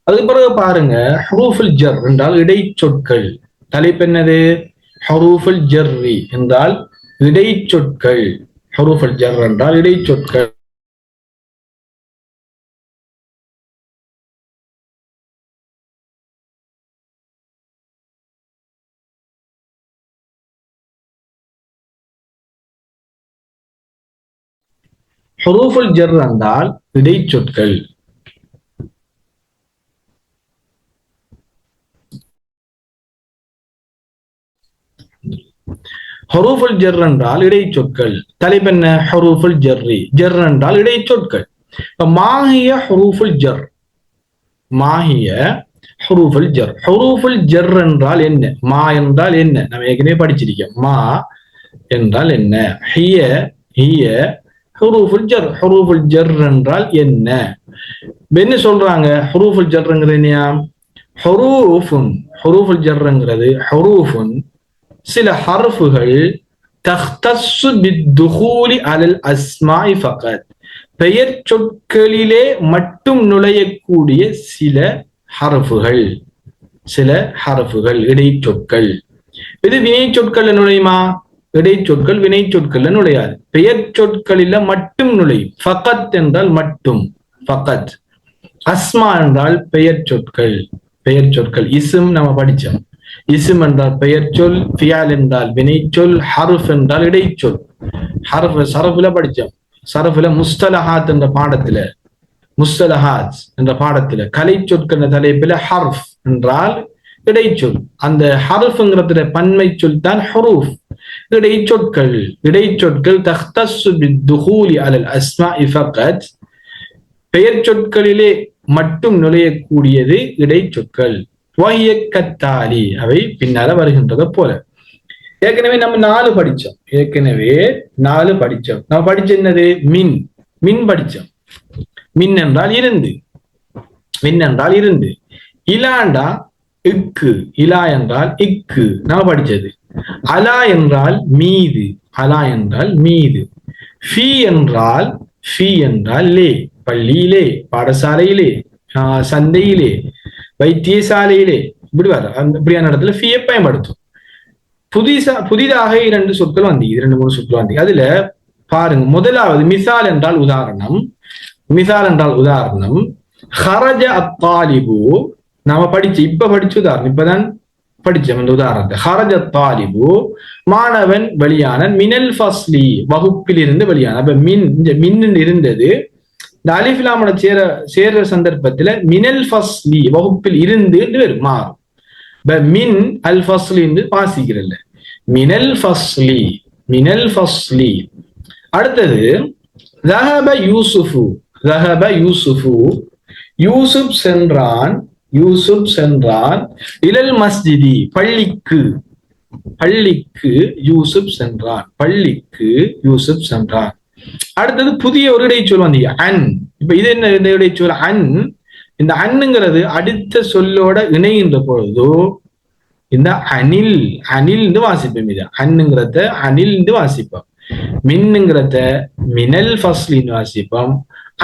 [SPEAKER 1] அதுக்கு பிறகு பாருங்க, ஹுரூஃபுல் ஜர் என்றால் இடைச்சொற்கள். தலைப்பு என்னது? ஹுரூஃபுல் ஜர்ரி என்றால் இடைச்சொற்கள். ஹுரூஃபுல் ஜர் என்றால் இடைச்சொற்கள். ஹுரூஃபுல் ஜர் என்றால் இடைச்சொற்கள். ஹுரூஃபுல் ஜர் என்றால் இடைச்சொற்கள். தலைப்பு என்ன? ஹுரூஃபுல் ஜர்ரி. ஜர் என்றால் இடைச்சொற்கள். மாஹிய ஹுரூஃபுல் ஜர். மாஹிய ஹுரூஃபுல் ஜர். ஹுரூஃபுல் ஜர் என்றால் என்ன? மா என்றால் என்ன? நம்ம ஏற்கனவே படிச்சிருக்கோம். மா என்றால் என்ன? ஹிய ஹிய ஹுரூஃபுல் ஜர். ஹுரூஃபுல் ஜர் என்றால் என்ன? என்ன சொல்றாங்க? ஹுரூஃபுல் ஜர்ங்கிறது என்ன? ஹுரூஃபுன். ஹுரூஃபுல் ஜர்ங்கிறது ஹுரூஃபுன் சில ஹர்ஃபுகள் தஹ்தஸ்ஸு பித்துகூலி அலல் அஸ்மாஇ ஃபகத், பெயர் சொற்களிலே மட்டும் நுழையக்கூடிய சில ஹர்ஃபுகள். சில ஹர்ஃபுகள் இடைச்சொற்கள். இது வினை சொற்கள்ல நுழையுமா? இடைச்சொற்கள் வினை சொற்கள்ல நுழையாது. பெயர் சொற்களில மட்டும் நுழையும். ஃபகத் என்றால் மட்டும். ஃபகத். அஸ்மா என்றால் பெயர் சொற்கள். பெயர் சொற்கள். இஸ்ம் நம்ம படிச்சோம். இஸ்ம் என்றால் பெயர் சொல், ஃபியால் என்றால் வினைச்சொல், ஹர்ஃப் என்றால் இடைச்சொல். ஹர்ஃப் சரஃப்ல படிச்சோம். சரஃப்ல முஸ்தலஹாத் என்ற பாடத்துல, முஸ்தலஹாத் என்ற பாடத்துல கலை சொற்கள் தலைப்புல ஹர்ஃப் என்றால் இடைச்சொல். அந்த ஹர்ஃப்ங்கிறதுல பன்மை சொல் தான் ஹுரூஃப். இடைச்சொற்கள். இடைச்சொற்கள் தஹ்தஸ்ஸு பித்துகூலி அலல் அஸ்மாஇ ஃபகத், பெயர் சொற்களிலே மட்டும் நுழையக்கூடியது இடைச்சொற்கள். கத்தாலி, அவை பின்னால வருகின்றத போல. ஏற்கனவே நம்ம 4 படிச்சோம். ஏற்கனவே 4 படிச்சோம். நம்ம படிச்ச என்னது? மின். மின் படிச்சோம். மின் என்றால் இருந்து. மின் என்றால் இருந்து. இலாண்டா இக்கு. இலா என்றால் இக்கு. நம்ம படிச்சது. அலா என்றால் மீது. அலா என்றால் மீது. ஃபி என்றால் ஃபி என்றால் லே. பள்ளியிலே, பாடசாலையிலே, சந்தையிலே, வைத்தியசாலையிலே, இப்படி வர இப்படியான இடத்துல ஃபீயை பயன்படுத்தும். புதிதாக 2 சொற்கள் வந்து 2-3 சொற்கள் வந்து அதுல பாருங்க. முதலாவது மிசால் என்றால் உதாரணம். மிசால் என்றால் உதாரணம். ஹரஜ அத்தாலிபு. நாம இப்ப படிச்ச உதாரணம். இப்பதான் படிச்சோம் அந்த உதாரணத்தை. ஹரஜ அத்தாலிபு, மாணவன் வெளியானன். மினல் ஃபஸ்லி, வகுப்பில் இருந்து வெளியான. அப்ப மின் இருந்தது. இந்த அலிஃப் லாமோட சேர்ற சந்தர்ப்பத்துல மினல் ஃபஸ்லி, வகுப்பில் இருந்து மாறும். மின் அல் ஃபஸ்லி என்று வாசிக்கிறல்ல. மினல் ஃபஸ்லி, மினல் ஃபஸ்லி. அடுத்தது ذهب யூசுஃபு. ذهب யூசுஃபு, யூசுப் சென்றான். யூசுப் சென்றான். இலல் மஸ்ஜிதி, பள்ளிக்கு. பள்ளிக்கு யூசுப் சென்றான். பள்ளிக்கு யூசுப் சென்றான். அடுத்தது புதிய ஒரு இடைச்சொல் வந்து அன். இப்ப இது என்ன? இந்த இடைச்சொல் அன். இந்த அன்னுங்கிறது அடுத்த சொல்லோட இணைகின்ற பொழுதோ இந்த அனில், அனில் வாசிப்போம். இது அன்னுங்கிறத அனில் வாசிப்போம். மின்னுங்கிறத மினல் ஃபஸ்லின்னு வாசிப்போம்.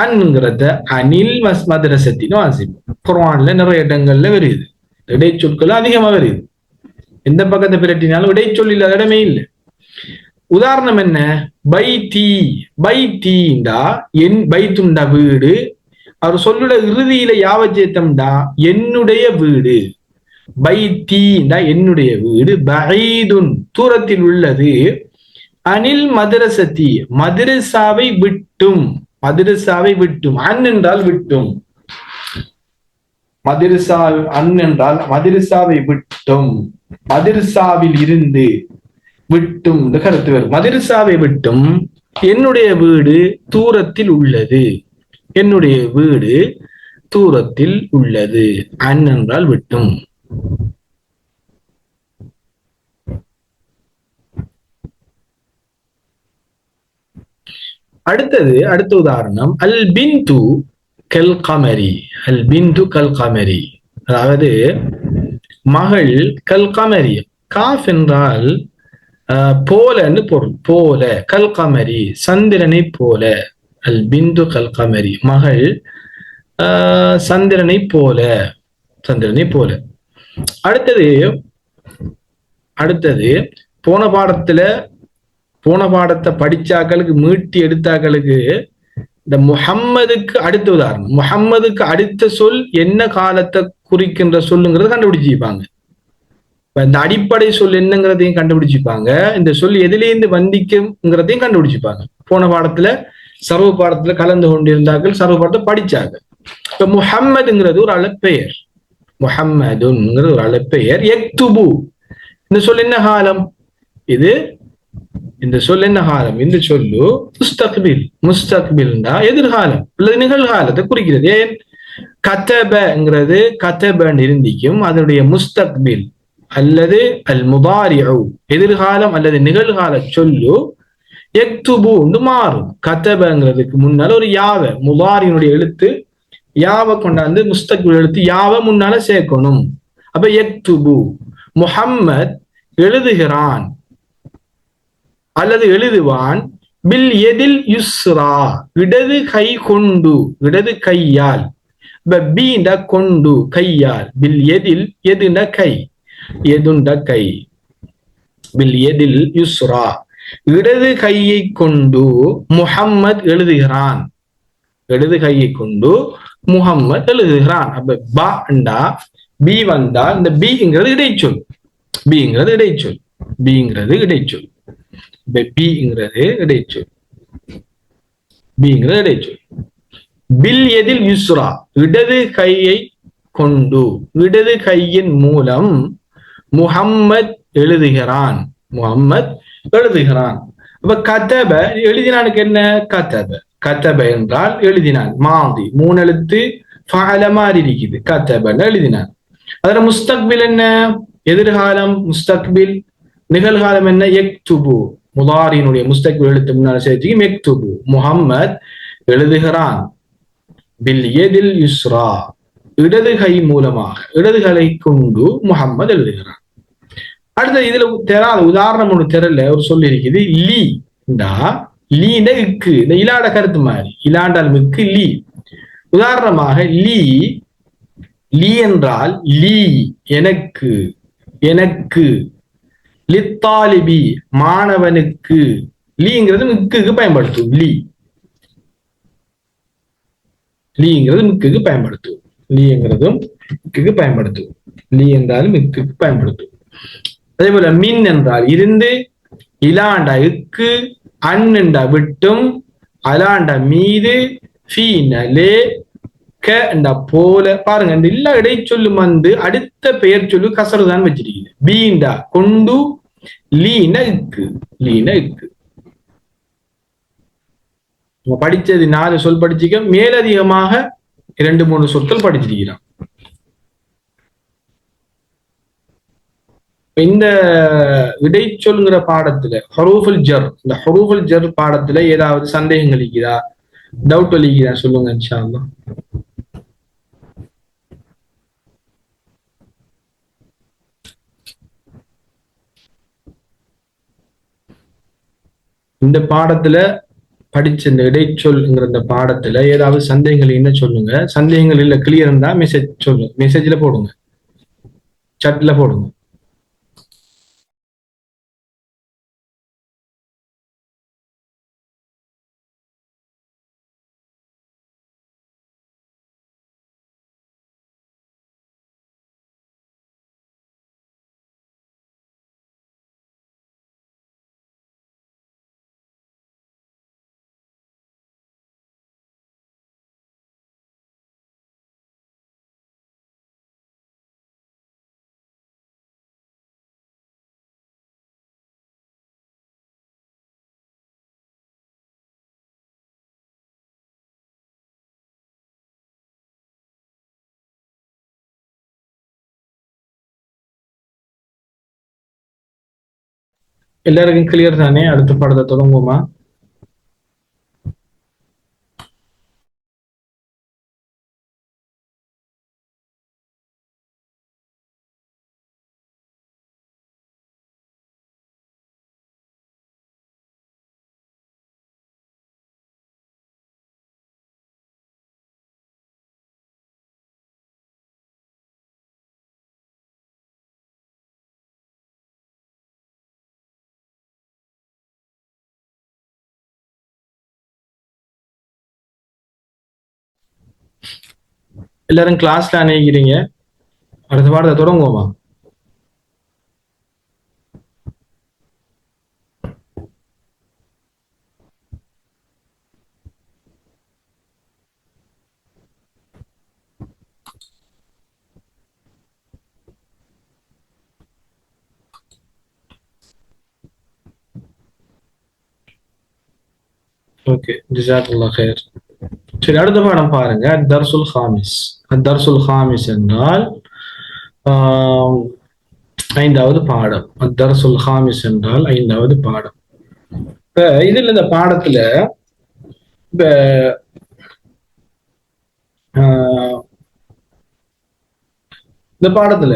[SPEAKER 1] அன்னுங்கிறத அனில் மதரசத்தின்னு வாசிப்போம். குர்ஆன்ல நிறைய இடங்கள்ல வருது. இடைச்சொற்கள் அதிகமா வருது. எந்த பக்கத்தை பிரட்டினாலும் இடைச்சொல் இல்லாத இடமே இல்லை. உதாரணம் என்ன? பைத்தி. பைத்தீண்டா என், பைத்துண்டா வீடு. அவர் சொல்லுட இறுதியில யாவச்சேத்தம்டா என்னுடைய வீடு. பைத்தீண்டா என்னுடைய வீடு. பஈதுன் தூரத்தில் உள்ளது. அனில் மதரசத்தி, மதரசாவை விட்டும். மதரசாவை விட்டும். அன் என்றால் விட்டும். மதரசா அன் என்றால் மதரசாவை விட்டும். மதரசாவில் இருந்து விட்டும் கருத்து வரும். மதரசாவை விட்டும் என்னுடைய வீடு தூரத்தில் உள்ளது. என்னுடைய வீடு தூரத்தில் உள்ளது. அன் என்றால் விட்டும். அடுத்த உதாரணம் அல் பின்து கல் கமரி. அல் பின்து கல் கமரி, அதாவது மகள். கல் கமரி, காஃப் என்றால் போல என்று பொருள். போல. கல் கமரி சந்திரனை போல. அல் பிந்து கல் கமரி, மகள் சந்திரனை போல, சந்திரனை போல. அடுத்தது அடுத்தது போன பாடத்துல போன பாடத்தை படிச்சாக்களுக்கு மீட்டி எடுத்தாக்களுக்கு இந்த முஹம்மதுக்கு அடுத்த உதாரணம், முஹம்மதுக்கு அடுத்த சொல் என்ன காலத்தை குறிக்கின்ற சொல்லுங்கிறத கண்டுபிடிச்சிருப்பாங்க. இந்த அடிப்படை சொல் என்னங்கிறதையும் கண்டுபிடிச்சிப்பாங்க, இந்த சொல் எதிலேருந்து வந்திக்குங்கிறதையும் கண்டுபிடிச்சிப்பாங்க. போன பாடத்துல சர்வ பாடத்துல கலந்து கொண்டிருந்தார்கள், சர்வ பாடத்தை படிச்சாங்க. இப்ப முஹம்மதுங்கிறது ஒரு அழைப்பெயர், முஹம்மதுங்கிறது ஒரு அழைப்பெயர். எக்துபு இந்த சொல் என்ன காலம்? இது இந்த சொல் என்ன காலம்? இந்த சொல்லு முஸ்தக்பில். முஸ்தக்பில்னா எதிர்காலம் அல்லது நிகழ்காலத்தை குறிக்கிறது. ஏன் கதபங்கிறது கதபன் இருந்திக்கும், அதனுடைய முஸ்தக்பில் அல்லது அல் முதாரிஉ எதிர்காலம் அல்லது நிகழ்கால சொல்லு எக்துபு மாறும். கதபங்கிறதுக்கு முன்னால ஒரு யாவ, முதாரியினுடைய எழுத்து யாவ கொண்டாந்து முஸ்தக்பில் எழுத்து யாவ முன்னால சேர்க்கணும். அப்ப எக்துபு, முஹம்மத் எழுதுகிறான் அல்லது எழுதுவான், பில் எதில் யுஸ்ரா இடது கை கொண்டு, இடது கையால், பீண்ட கொண்டு கையால், பில் எதில் எதுண்ட கை, எதுண்ட கை, பில் எதில் யுஸ்ரா இடது கையை கொண்டு முஹம்மத் எழுதுகிறான், இடது கையை கொண்டு முஹம்மத் எழுதுகிறான். அப்ப பா பி வந்தா இந்த பிங்கிறது இடைச்சொல், பிங்கிறது இடைச்சொல், பிங்கிறது இடைச்சொல், பிங்கிறது இடைச்சொல், பிங்கிறது இடைச்சொல். பில் எதில் யுஸ்ரா இடது கையை கொண்டு, இடது கையின் மூலம் முஹம்மத் எழுதுகிறான், முஹம்மத் எழுதுகிறான். அப்ப கதப எழுதினானுக்கு என்ன? கதப, கதப என்றால் எழுதினான், மாதி 3 எழுத்து ஃபஅல மாதிரி இருக்குது, கதப எழுதினான். அதுல முஸ்தக்பில் என்ன? எதிர்காலம் முஸ்தக்பில். நிகழ்காலம் என்ன? எக்துபு, முதாரியினுடைய முஸ்தக்பில் எழுத்து முன்னால சேர்த்து எக்துபு, முஹம்மத் எழுதுகிறான். பில் எதில் யுஸ்ரா இடது கை மூலமாக, இடது கை கொண்டு முஹம்மத் எழுதுகிறான். அடுத்த இதுல தெராத உதாரணம் ஒண்ணு தெரியல, ஒரு சொல்லி இருக்குது லீ. லீன இக்கு, இந்த இலாட கருத்து மாதிரி, இலாண்டால் மிக்கு லீ. உதாரணமாக லீ, லீ என்றால் லீ எனக்கு, எனக்கு, லித்தாலிபி மாணவனுக்கு, லீங்கிறது மிக்குக்கு பயன்படுத்தும், லீ, லீங்கிறது மிக்குக்கு பயன்படுத்தும், லீங்கிறதும் மிக்குக்கு பயன்படுத்தும், லீ என்றாலும் மிக்குக்கு பயன்படுத்தும். அதே போல மின் என்றால் இருந்து, இலாண்ட இக்கு, அன்னுண்ட விட்டும், அலாண்ட மீது, ஃபீனலே க போல. பாருங்க இந்த எல்லா இடைச்சொல்லும் வந்து அடுத்த பெயர் சொல்லு கசருதான் வச்சிருக்குது. பீண்டா கொண்டு, லீன இக்கு, லீன இக்கு. படிச்சது 4 சொல் படிச்சுக்க, மேலதிகமாக 2-3 சொற்கள் படிச்சிருக்கிறான். இந்த இடைச்சொல்ங்கிற பாடத்துல ஹுரூஃபுல் ஜர், இந்த ஹுரூஃபுல் ஜர் பாடத்துல ஏதாவது சந்தேகங்கள் இருக்குதா, டவுட் இருக்குதா சொல்லுங்க இன்ஷா அல்லாஹ். இந்த பாடத்துல படிச்ச இந்த இடைச்சொல்ங்கிற இந்த பாடத்துல ஏதாவது சந்தேகங்கள் என்ன சொல்லுங்க. சந்தேகங்கள் இல்ல கிளியர் இருந்தா மெசேஜ் சொல்லுங்க, மெசேஜ்ல போடுங்க, சட்ல போடுங்க. எல்லாருக்கும் கிளியர் தானே? அடுத்த பாடத்தை தொடங்குவோமா? எல்லாரும் கிளாஸ்ல அணைக்கிறீங்க. அடுத்த பாடத்தை தொடங்குவோமா? ஓகே, ஜஸாக்கல்லாஹ் ஹைர். சரி, அடுத்த பாடம் பாருங்க. தர்சுல் ஹாமிஸ். தர்சுல் ஹாமிஸ் என்றால் ஐந்தாவது பாடம். தர்சுல் ஹாமிஸ் என்றால் ஐந்தாவது பாடம். இப்ப இதுல இந்த பாடத்துல இப்ப இந்த பாடத்துல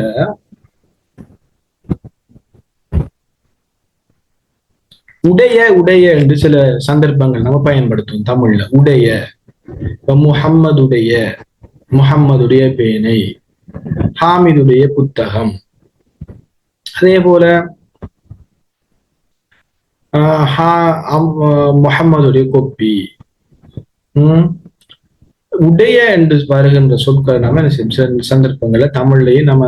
[SPEAKER 1] உடைய என்று சில சந்தர்ப்பங்கள் நம்ம பயன்படுத்தும் தமிழ்ல. உடைய, முஹம்மதுடைய பேனை, ஹாமிதுடைய புத்தகம், அதே போல முஹம்மதுடைய கொப்பி. உடைய என்று வருகின்ற சொற்களை நம்ம சந்தர்ப்பங்களை தமிழ்லயே நம்ம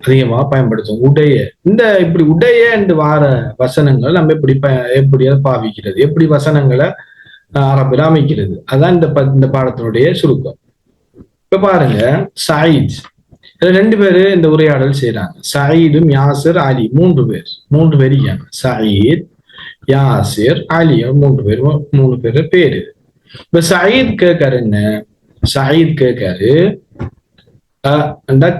[SPEAKER 1] அதிகமா பயன்படுத்துவோம். உடைய, இந்த இப்படி உடைய என்று வார வசனங்கள் நம்ம எப்படியா பாவிக்கிறது, எப்படி வசனங்களை அரபில் அமைக்கிறது, அதான் இந்த பாடத்தினுடைய சுருக்கம். இப்ப பாருங்க, சயீத், ரெண்டு பேரு இந்த உரையாடல் செய்யறாங்க. சயீதும் யாசிர் அலி, மூன்று பேர் சயீத், யாசிர், அலி, மூணு பேரு பேரு. இப்ப சயீத் கேட்காரு என்ன? சயீத் கேட்காரு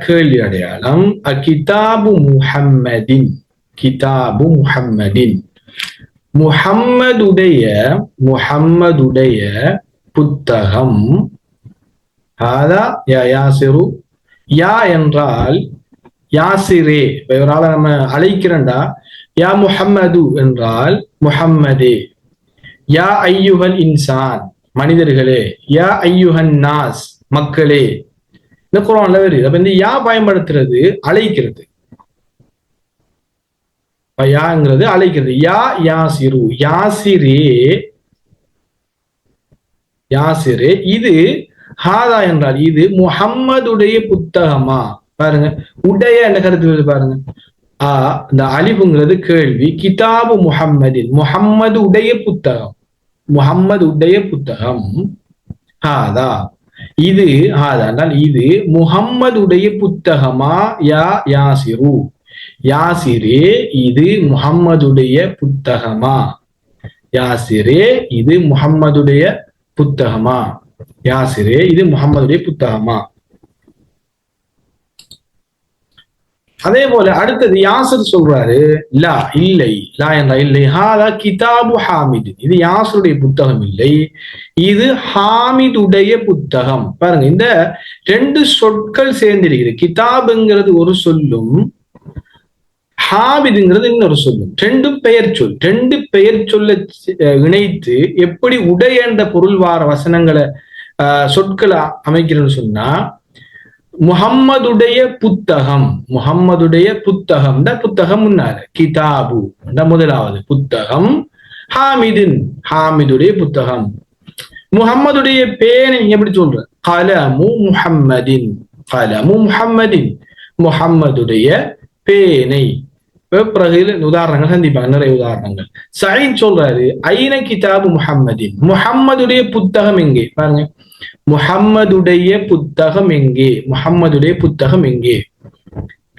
[SPEAKER 1] கேள்வி அடையாளம், கிதாபு முஹம்மதின், கிதாபு முஹம்மதின், முஹம்மதுடைய புத்தகம். ஹாதா யா யாசிரு, யா என்றால் யாசிரே, ஒரு ஆளை நம்ம அழைக்கிறண்டா யா முஹம்மது என்றால் முஹம்மதே. யா ஐயுஹல் இன்சான், மனிதர்களே. யா ஐயுஹன் நாஸ், மக்களே. இந்த குர்ஆன்ல வருது. அப்ப இந்த யா பயன்படுத்துறது அழைக்கிறது. யாங்கிறது அழைக்கிறது. யா யாசிரு, யாசிரே. இது ஹாதா என்றால் இது முஹம்மதுடைய புத்தகமா? பாருங்க, உடைய என்ற கருத்து பாருங்க. இந்த அலிபுங்கிறது கேள்வி. கிதாபு முஹம்மதின், முஹம்மது உடைய புத்தகம், முஹம்மதுடைய புத்தகம். ஹாதா, இது, ஹாதா என்றால் இது முஹம்மதுடைய புத்தகமா? யா யாசிரு, யாசிரே, இது முஹம்மதுடைய புத்தகமா? யாசிரே, இது முஹம்மதுடைய புத்தகமா? யாசிரே, இது முஹம்மதுடைய புத்தகமா? அதே போல அடுத்தது யாசிர் சொல்றாரு, லா, இல்லை. லா என்ற இல்லை. ஹாதா கிதாபு ஹாமித், இது யாசருடைய புத்தகம் இல்லை, இது ஹாமிதுடைய புத்தகம். பாருங்க, இந்த ரெண்டு சொற்கள் சேர்ந்திருக்கிறது. கிதாபுங்கிறது ஒரு சொல்லும், ஹாமிதுங்கிறது இன்னொரு சொல்லும். ரெண்டு பெயர் சொல்ல இணைத்து எப்படி உடைய என்ற பொருள் வார வசனங்களை சொற்களை அமைக்கிறேன்னு சொன்னா, முஹம்மதுடைய புத்தகம், முஹம்மதுடைய புத்தகம் தான் புத்தகம். முன்னாரு கிதாபு முதலாவது புத்தகம். ஹாமிதின், ஹாமிதுடைய புத்தகம். முஹம்மதுடைய பேனை எப்படி சொல்ற? கலமு முஹம்மதின், கலமு முஹம்மதின், முஹம்மதுடைய பேனை. பிறகு உதாரணங்கள் சந்திப்பாங்க, நிறைய உதாரணங்கள். சயீத் சொல்றாரு, ஐன கிதாபு முஹம்மதின், முஹம்மதுடைய புத்தகம் எங்கே? பாருங்க, முஹம்மதுடைய புத்தகம் எங்கே? முஹம்மதுடைய புத்தகம் எங்கே?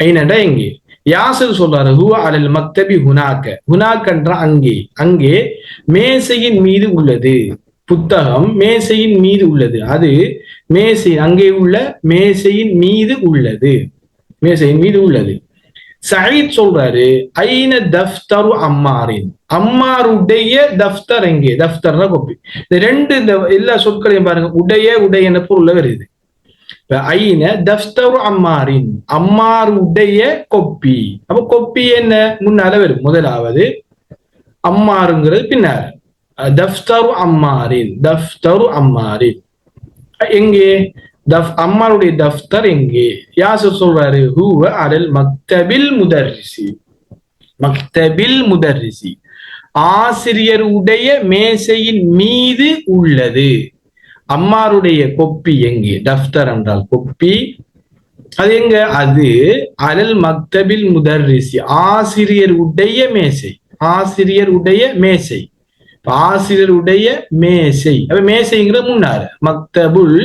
[SPEAKER 1] ஐனடா எங்கே? யாசிர் சொல்றாரு, ஹுவ அலல் மக்தபி ஹுனாக்க, ஹுனாக்கன்ற அங்கே, அங்கே மேசையின் மீது உள்ளது. புத்தகம் மேசையின் மீது உள்ளது. அது மேசை, அங்கே உள்ள மேசையின் மீது உள்ளது, மேசையின் மீது உள்ளது. சயீத் சொல்றாரு, ஐன தஃப்தரு அம்மாரின், அம்மாருடைய தஃப்தர் எங்கே? தஃப்தர்னா கொப்பி. இந்த ரெண்டு எல்லா சொற்களையும் பாருங்க, உடைய என்ற பொருள்ல வருது. ஐன தஃப்தரு அம்மாரின், அம்மாருடைய கொப்பி. அப்ப கொப்பி என்ன? முன்னால வரும். முதலாவது அம்மாருங்கிறது பின்னால. தஃப்தரு அம்மாரின், தஃப்தரு அம்மாரின் எங்கே? அம்மாருடைய தஃப்தர் எங்கே? யாசிர் சொல்றாரு, ஹுவ அலல் மக்தபில் முதர்ரிசி, மக்தபில் முதர்ரிசி, ஆசிரியருடைய மேசையின் மீது உள்ளது. அம்மாருடைய கொப்பி எங்கே? தஃப்தர் என்றால் கொப்பி. அது எங்க? அது அலல் மக்தபில் முதர்ரிசி, ஆசிரியருடைய மேசை. ஆசிரியருடைய மேசை. ஆசிரியருடைய மேசை. அப்ப மேசைங்கிற முன்னாரு மக்தபுல்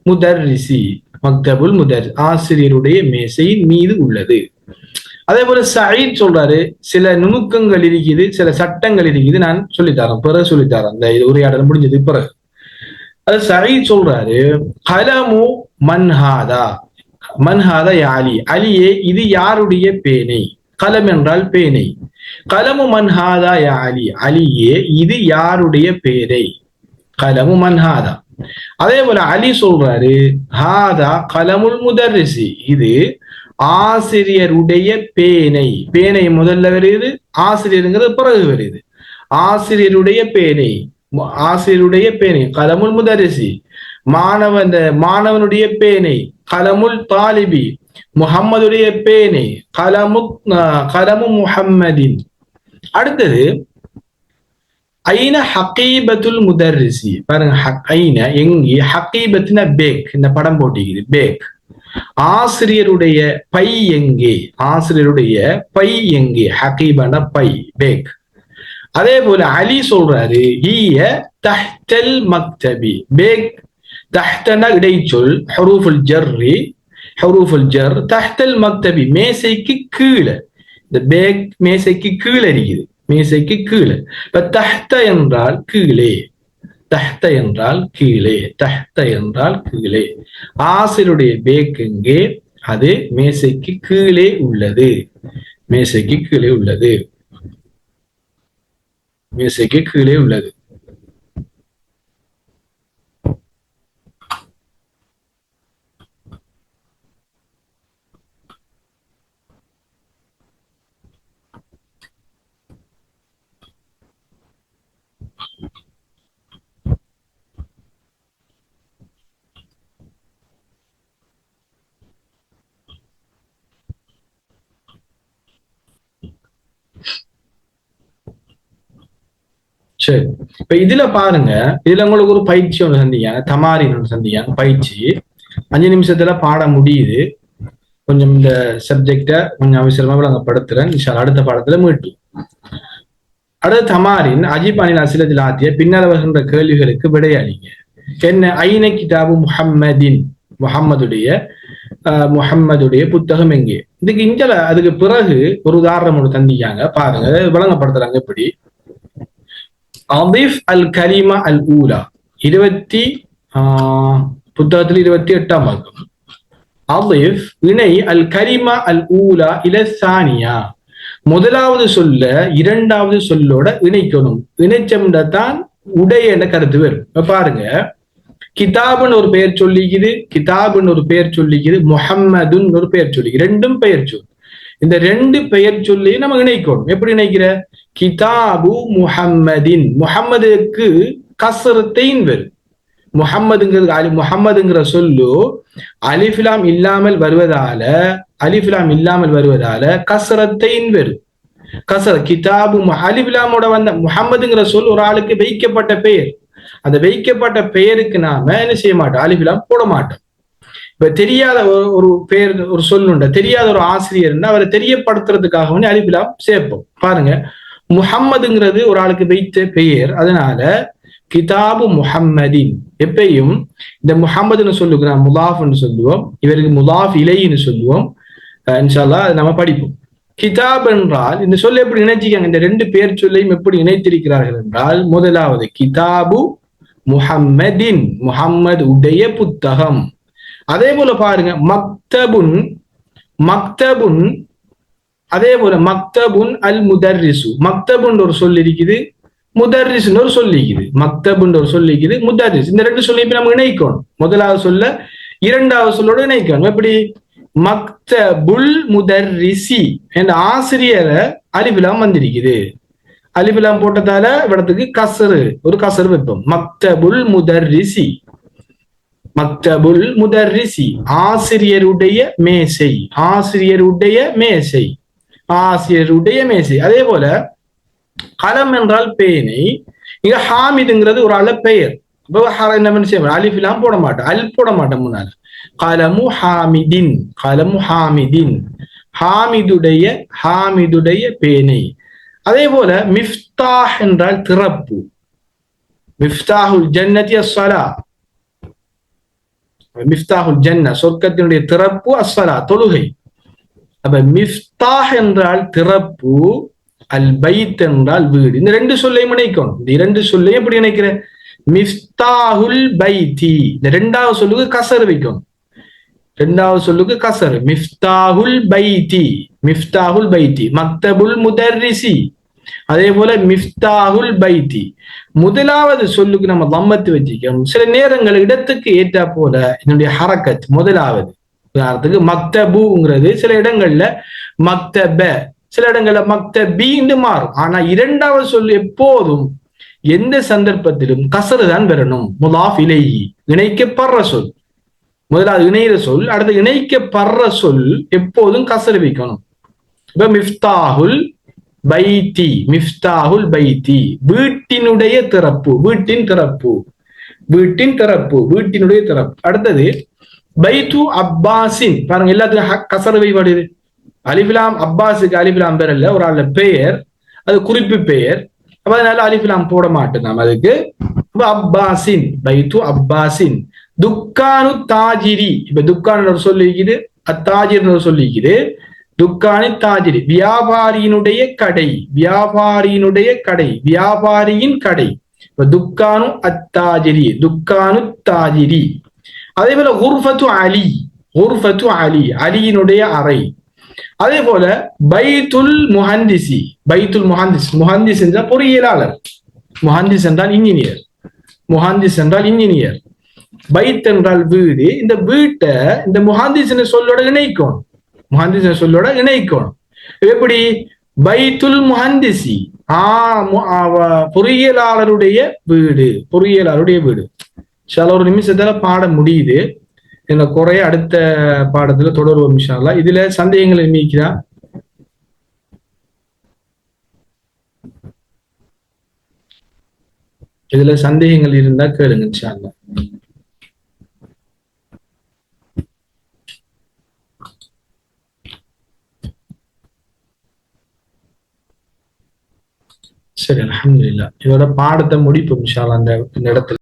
[SPEAKER 1] முதர்ரிசி. மக்தபுல் முதர், ஆசிரியருடைய மேசையின் மீது உள்ளது. அதே போல சயீத் சொல்றாரு, சில நுணுக்கங்கள் இருக்குது, சில சட்டங்கள் இருக்குது, நான் சொல்லித்தரேன், பிறகு சொல்லித்தரேன், அந்த உரையாடல் முடிஞ்சது பிறகு. அது சயீத் சொல்றாரு, கலமு மன்ஹாதா. மன்ஹாதா அலி, அலியே இது யாருடைய பேனை? கலம் என்றால் பேனை. கலமு மன்ஹாதா யா அலி, அலியே இது யாருடைய பேனை? கலமு மன்ஹாதா. அதே போல அலி சொல்றாரு, ஹாதா கலமுல் முதர்ரிசி, இது ஆசிரியருடைய பேனை. பேனை முதல்ல வருது, ஆசிரியருங்கிறது பிறகு வருது. ஆசிரியருடைய பேனை, ஆசிரியருடைய பேனை கலமுல் முதர்ரிசி. மாணவனுடைய பேனை கலமுல் தாலிபி. முஹம்மதுடைய பேனை கலமு முஹம்மதின். அடுத்தது ஐன ஹகீபத்துல் முதர்ரிசி. பாருங்க, ஐன எங்கே, ஹகீபத்துனா பேக். இந்த படம் போட்டிக்குது, பேக். ஆசிரியருடைய பை எங்கே? ஆசிரியருடைய பை எங்கே? ஹகீபனா பை, பேக். அதே போல அலி சொல்றாரு, ஹிய தஹ்தல் மக்தபி. பேக் தஹ்தனா இடைச்சொல், ஹுரூஃபுல் ஜர்ரி, ஹுரூஃபுல் ஜர். தஹ்தல் மக்தபி மேசைக்கு கீழே. இந்த பேக் மேசைக்கு கீழே இருக்குது, மேசைக்கு கீழே. இப்ப தஹ்த என்றால் கீழே, தஹ்த என்றால் கீழே, தஹ்த என்றால் கீழே. ஆசிரியருடைய பேக் எங்கே? அது மேசைக்கு கீழே உள்ளது, மேசைக்கு கீழே உள்ளது, மேசைக்கு கீழே உள்ளது. சரி, இப்ப இதுல பாருங்க, இதுல உங்களுக்கு ஒரு பயிற்சி ஒன்று சந்திங்க, தமாரின் ஒன்று சந்திங்க. பயிற்சி 5 நிமிஷத்துல பாட முடியுது. கொஞ்சம் இந்த சப்ஜெக்ட கொஞ்சம் அவசரமா விளங்கப்படுத்துறேன். அடுத்த பாடத்துல மீட்டு. அடுத்த தமாரின் அஜிப் அனில் அசிலத்தில் ஆத்திய பின்னர் வருகின்ற கேள்விகளுக்கு விடையளிங்க. என்ன? ஐன கிதாபு முஹம்மதின், முஹம்மதுடைய புத்தகம் எங்கே? இதுக்கு இஞ்சல அதுக்கு பிறகு ஒரு உதாரணம் ஒன்று தந்திக்காங்க, பாருங்க, விளங்கப்படுத்துறாங்க. எப்படி? அலிஃப் அல் கலிமா அல் ஊலா, புத்தகத்தில் 28ஆம் பக்கம். அலிஃப் இணை அல் கலிமா அல் ஊலா இல சானியா, முதலாவது சொல்ல இரண்டாவது சொல்லோட இணைக்கணும். இணைச்சம்தான் உடைய என்ற கருத்து வரும். பாருங்க, கிதாபுன்னு ஒரு பெயர் சொல்லிக்குது, கிதாபுன்னு ஒரு பெயர் சொல்லிக்குது, முஹம்மதுன்னு ஒரு பெயர் சொல்லிக்குது. ரெண்டும் பெயர் சொல். இந்த ரெண்டு பெயர் சொல்லி நம்ம இணைக்கணும். எப்படி இணைக்கிற? கிதாபு முஹம்மதின், முஹம்மதுக்கு கஸ்ரத்தைன் வரும். முஹம்மதுங்கிற சொல்லு அலிஃபிலாம் இல்லாமல் வருவதால, அலிஃபிலாம் இல்லாமல் வருவதால கஸ்ரத்தைன் வரும். கஸ்ர கிதாபு அலிஃபிலாமோட வந்த முஹம்மதுங்கிற சொல் ஒரு ஆளுக்கு வைக்கப்பட்ட பெயர். அந்த வைக்கப்பட்ட பெயருக்கு நாம என்ன செய்ய மாட்டோம்? அலிஃபிலாம் போட மாட்டோம். இப்ப தெரியாத ஒரு பெயர், ஒரு சொல்லுண்ட தெரியாத ஒரு ஆசிரியர் அவரை தெரியப்படுத்துறதுக்காக அலிஃபிலாம் சேர்ப்போம். பாருங்க, முஹம்மதுங்கிறது ஒரு ஆளுக்கு வைத்த பெயர், அதனால கிதாபு முஹம்மதின். எப்பயும் இந்த முஹம்மதுன்னு சொல்லுக்கு நான் முலாஃப்னு சொல்லுவோம், இவருக்கு முலாஃப் இலைன்னு சொல்லுவோம். இன்ஷா அல்லாஹ் அதை நம்ம படிப்போம். கிதாப் என்றால் இந்த சொல்ல எப்படி இணைச்சிக்காங்க? இந்த ரெண்டு பேர் சொல்லையும் எப்படி இணைத்திருக்கிறார்கள் என்றால், முதலாவது கிதாபு முஹம்மதின், முஹம்மது உடைய புத்தகம். அதே போல பாருங்க, மக்தபுன், மக்தபுன். அதே போல மக்தபுன் அல் முதர்ரிசு, மக்தபுன் ஒரு சொல் இருக்குது, முதர்ரிஸ்னு ஒரு சொல் இருக்குது. மக்தபுன் ஒரு சொல் இருக்குது, முதர்ரிஸ். இந்த ரெண்டு சொல்லையும் நம்ம இணைக்கணும். முதலாவது சொல்ல இரண்டாவது சொல்லோட இணைக்கணும். எப்படி? மக்தபுல் முதர்ரிசி என்ற ஆசிரியரை அலிஃபிலாம் வந்திருக்குது. அலிஃபிலாம் போட்டதால இடத்துக்கு கசரு, ஒரு கசரு வைப்போம். மக்தபுல் முதர்ரிசி, மக்தபுல் முதர்ரிசி, ஆசிரியருடைய மேசை, ஆசிரியருடைய மேசை, ஆசிரியருடைய மேசை. அதே போல கலம் என்றால் பேனை. இங்க ஹாமிதுங்கிறது ஒரு ஆள பெயர். என்ன செய்ய அலிஃபிலாம் போட மாட்டோம், அல் போட மாட்டோம் முன்னால. கலமு ஹாமிதின், கலமு ஹாமிதின், ஹாமிதுடைய, ஹாமிதுடைய பேனை. அதே போல மிஃப்தாஹ் என்றால் திறப்பு. மிஃப்தாஹுல் ஜன்னதி அஸ்ஸலா, மிஃப்தாஹுல் ஜன்னா சொர்க்கத்தினுடைய திறப்பு, அஸ்ஸலா தொழுகை. அப்ப மிஃப்தாஹ் என்றால் திறப்பு, அல் பைத் என்றால் வீடு. இந்த ரெண்டு சொல்லையும் இணைக்கணும். இந்த இரண்டு சொல்லையும் எப்படி இணைக்கிறேன்? மிஃப்தாஹுல் பைத்தி, இந்த ரெண்டாவது சொல்லுக்கு கசர் வைக்கணும். ரெண்டாவது சொல்லுக்கு கசர். மிஃப்தாஹுல் பைத்தி, மிஃப்தாஹுல் பைத்தி. மக்தபுல் முதர்ரிசி, அதே போல மிஃப்தாஹுல் பைத்தி. முதலாவது சொல்லுக்கு நம்ம தம்மத்து வச்சுக்கணும். சில நேரங்கள் இடத்துக்கு ஏற்றா போல என்னுடைய ஹரக்கத் முதலாவது. உதாரணத்துக்கு மக்தபுங்கிறது சில இடங்கள்ல மக்தப, சில இடங்கள்ல மக்தபின்னு மாறும். ஆனா இரண்டாவது சொல் எப்போதும் எந்த சந்தர்ப்பத்திலும் கசரு தான் வரணும். முலாஃப் இலைஹி, இணைக்கப்படுற சொல். முதலாவது இணைகிற சொல், அடுத்து இணைக்கப்படுற சொல் எப்போதும் கசரு வைக்கணும். இப்ப மிஃப்தாஹுல் பைத்தி, மிஃப்தாஹுல் பைத்தி, வீட்டினுடைய திறப்பு, வீட்டின் திறப்பு, வீட்டின் திறப்பு, வீட்டினுடைய திறப்பு. அடுத்தது பைத்து அப்பாசின், பாருங்க எல்லாத்துக்கும் கசரு வைப்படுது. அலிஃபிலாம் அப்பாஸுக்கு அலிஃபிலாம் பேர் இல்ல, ஒரு ஆள் பெயர், அது குறிப்பு பெயர். அப்ப அதனால அலிஃபிலாம் போட மாட்டோம் நாம் அதுக்கு. அப்பாசின், பைத்து அப்பாசின். துக்கானு தாஜிரி, இப்ப துக்கான் ஒரு சொல்லிக்குது, அத்தாஜிர் ஒரு சொல்லிக்குது. துக்கானி தாஜிரி, வியாபாரியினுடைய கடை, வியாபாரியினுடைய கடை, வியாபாரியின் கடை. இப்ப துக்கானு அத்தாஜிரி, துக்கானு தாஜிரி. அதே போல குர்ஃபத்து அலி, குர்ஃபத்து அலி, அலியினுடைய அறை. அதே போல பைத்துல் முஹந்திசி, பைத்துல் முஹந்திஸ், முஹந்திஸ் என்றால் பொறியியலாளர், முஹந்திஸ் என்றால் இன்ஜினியர், முஹந்திஸ் என்றால் இன்ஜினியர். பைத் என்றால் வீடு. இந்த வீட்டை இந்த முஹந்திஸ் சொல்லோட இணைக்கணும், முஹந்திஸ் சொல்லோட இணைக்கணும். எப்படி? பைத்துல் முஹந்திசி, பொறியியலாளருடைய வீடு, பொறியியலாளருடைய வீடு. சில ஒரு நிமிஷத்துல பாடம் முடியுது. இந்த குறைய அடுத்த பாடத்துல தொடர்வோம் இன்ஷா அல்லாஹ். இதுல சந்தேகங்கள் நீக்கிறா? இதுல சந்தேகங்கள் இருந்தா கேளுங்க இன்ஷா அல்லாஹ். சரி, அல்ஹம்துலில்லாஹ். இதோட பாடத்தை முடிப்போம் இன்ஷா அல்லாஹ் இந்த இடத்துல.